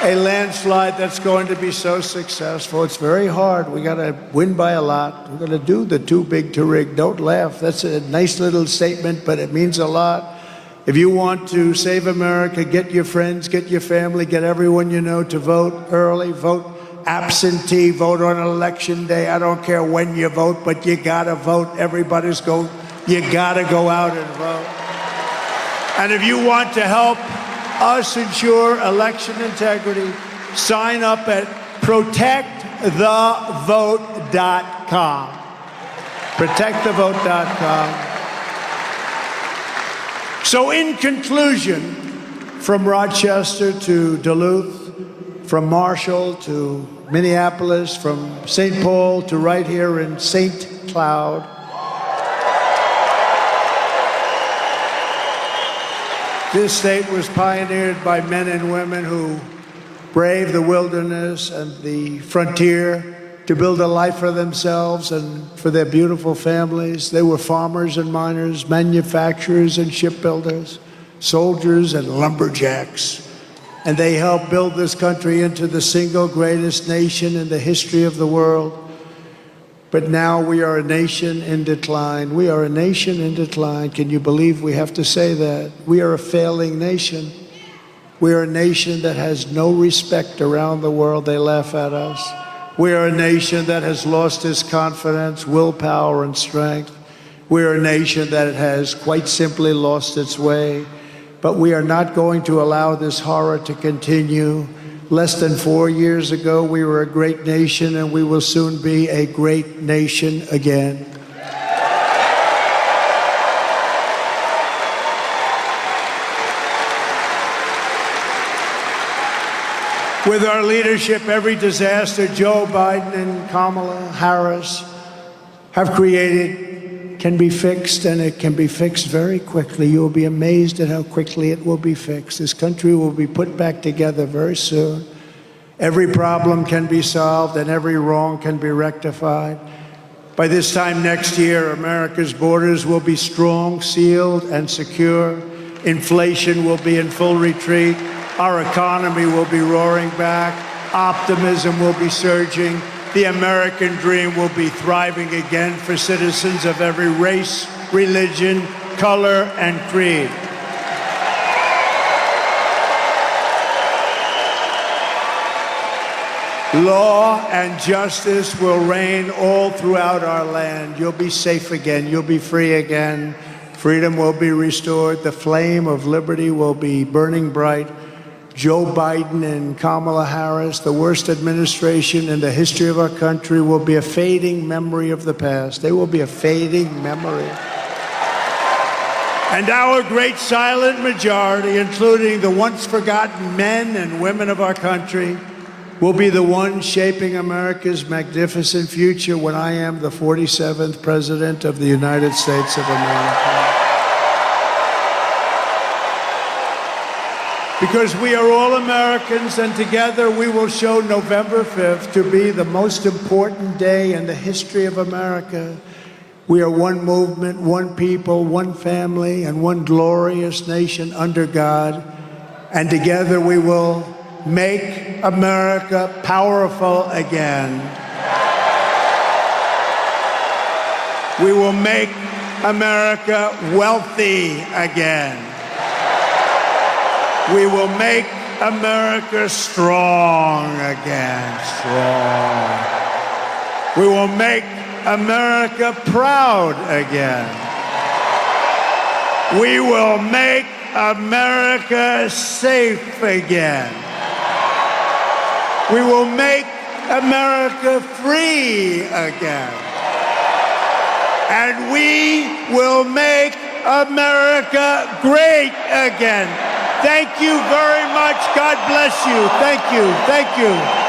a landslide that's going to be so successful. It's very hard. We got to win by a lot. We're going to do the too big to rig. Don't laugh. That's a nice little statement, but it means a lot. If you want to save America, get your friends, get your family, get everyone you know to vote early, vote absentee, vote on election day. I don't care when you vote, but you got to vote. Everybody's going, you got to go out and vote. And if you want to help us ensure election integrity, sign up at protectthevote.com. Protectthevote.com. So in conclusion, from Rochester to Duluth, from Marshall to Minneapolis, from St. Paul to right here in St. Cloud, this state was pioneered by men and women who braved the wilderness and the frontier to build a life for themselves and for their beautiful families. They were farmers and miners, manufacturers and shipbuilders, soldiers and lumberjacks. And they helped build this country into the single greatest nation in the history of the world. But now we are a nation in decline. We are a nation in decline. Can you believe we have to say that? We are a failing nation. We are a nation that has no respect around the world. They laugh at us. We are a nation that has lost its confidence, willpower, and strength. We are a nation that has quite simply lost its way. But we are not going to allow this horror to continue. Less than 4 years ago, we were a great nation, and we will soon be a great nation again. With our leadership, every disaster Joe Biden and Kamala Harris have created can be fixed, and it can be fixed very quickly. You will be amazed at how quickly it will be fixed. This country will be put back together very soon. Every problem can be solved, and every wrong can be rectified. By this time next year, America's borders will be strong, sealed, and secure. Inflation will be in full retreat. Our economy will be roaring back. Optimism will be surging. The American dream will be thriving again for citizens of every race, religion, color, and creed. Law and justice will reign all throughout our land. You'll be safe again. You'll be free again. Freedom will be restored. The flame of liberty will be burning bright. Joe Biden and Kamala Harris, the worst administration in the history of our country, will be a fading memory of the past. They will be a fading memory. And our great silent majority, including the once forgotten men and women of our country, will be the ones shaping America's magnificent future when I am the 47th President of the United States of America. Because we are all Americans, and together we will show November 5th to be the most important day in the history of America. We are one movement, one people, one family, and one glorious nation under God. And together we will make America powerful again. We will make America wealthy again. We will make America strong again, strong. We will make America proud again. We will make America safe again. We will make America free again. And we will make America great again. Thank you very much. God bless you. Thank you. Thank you.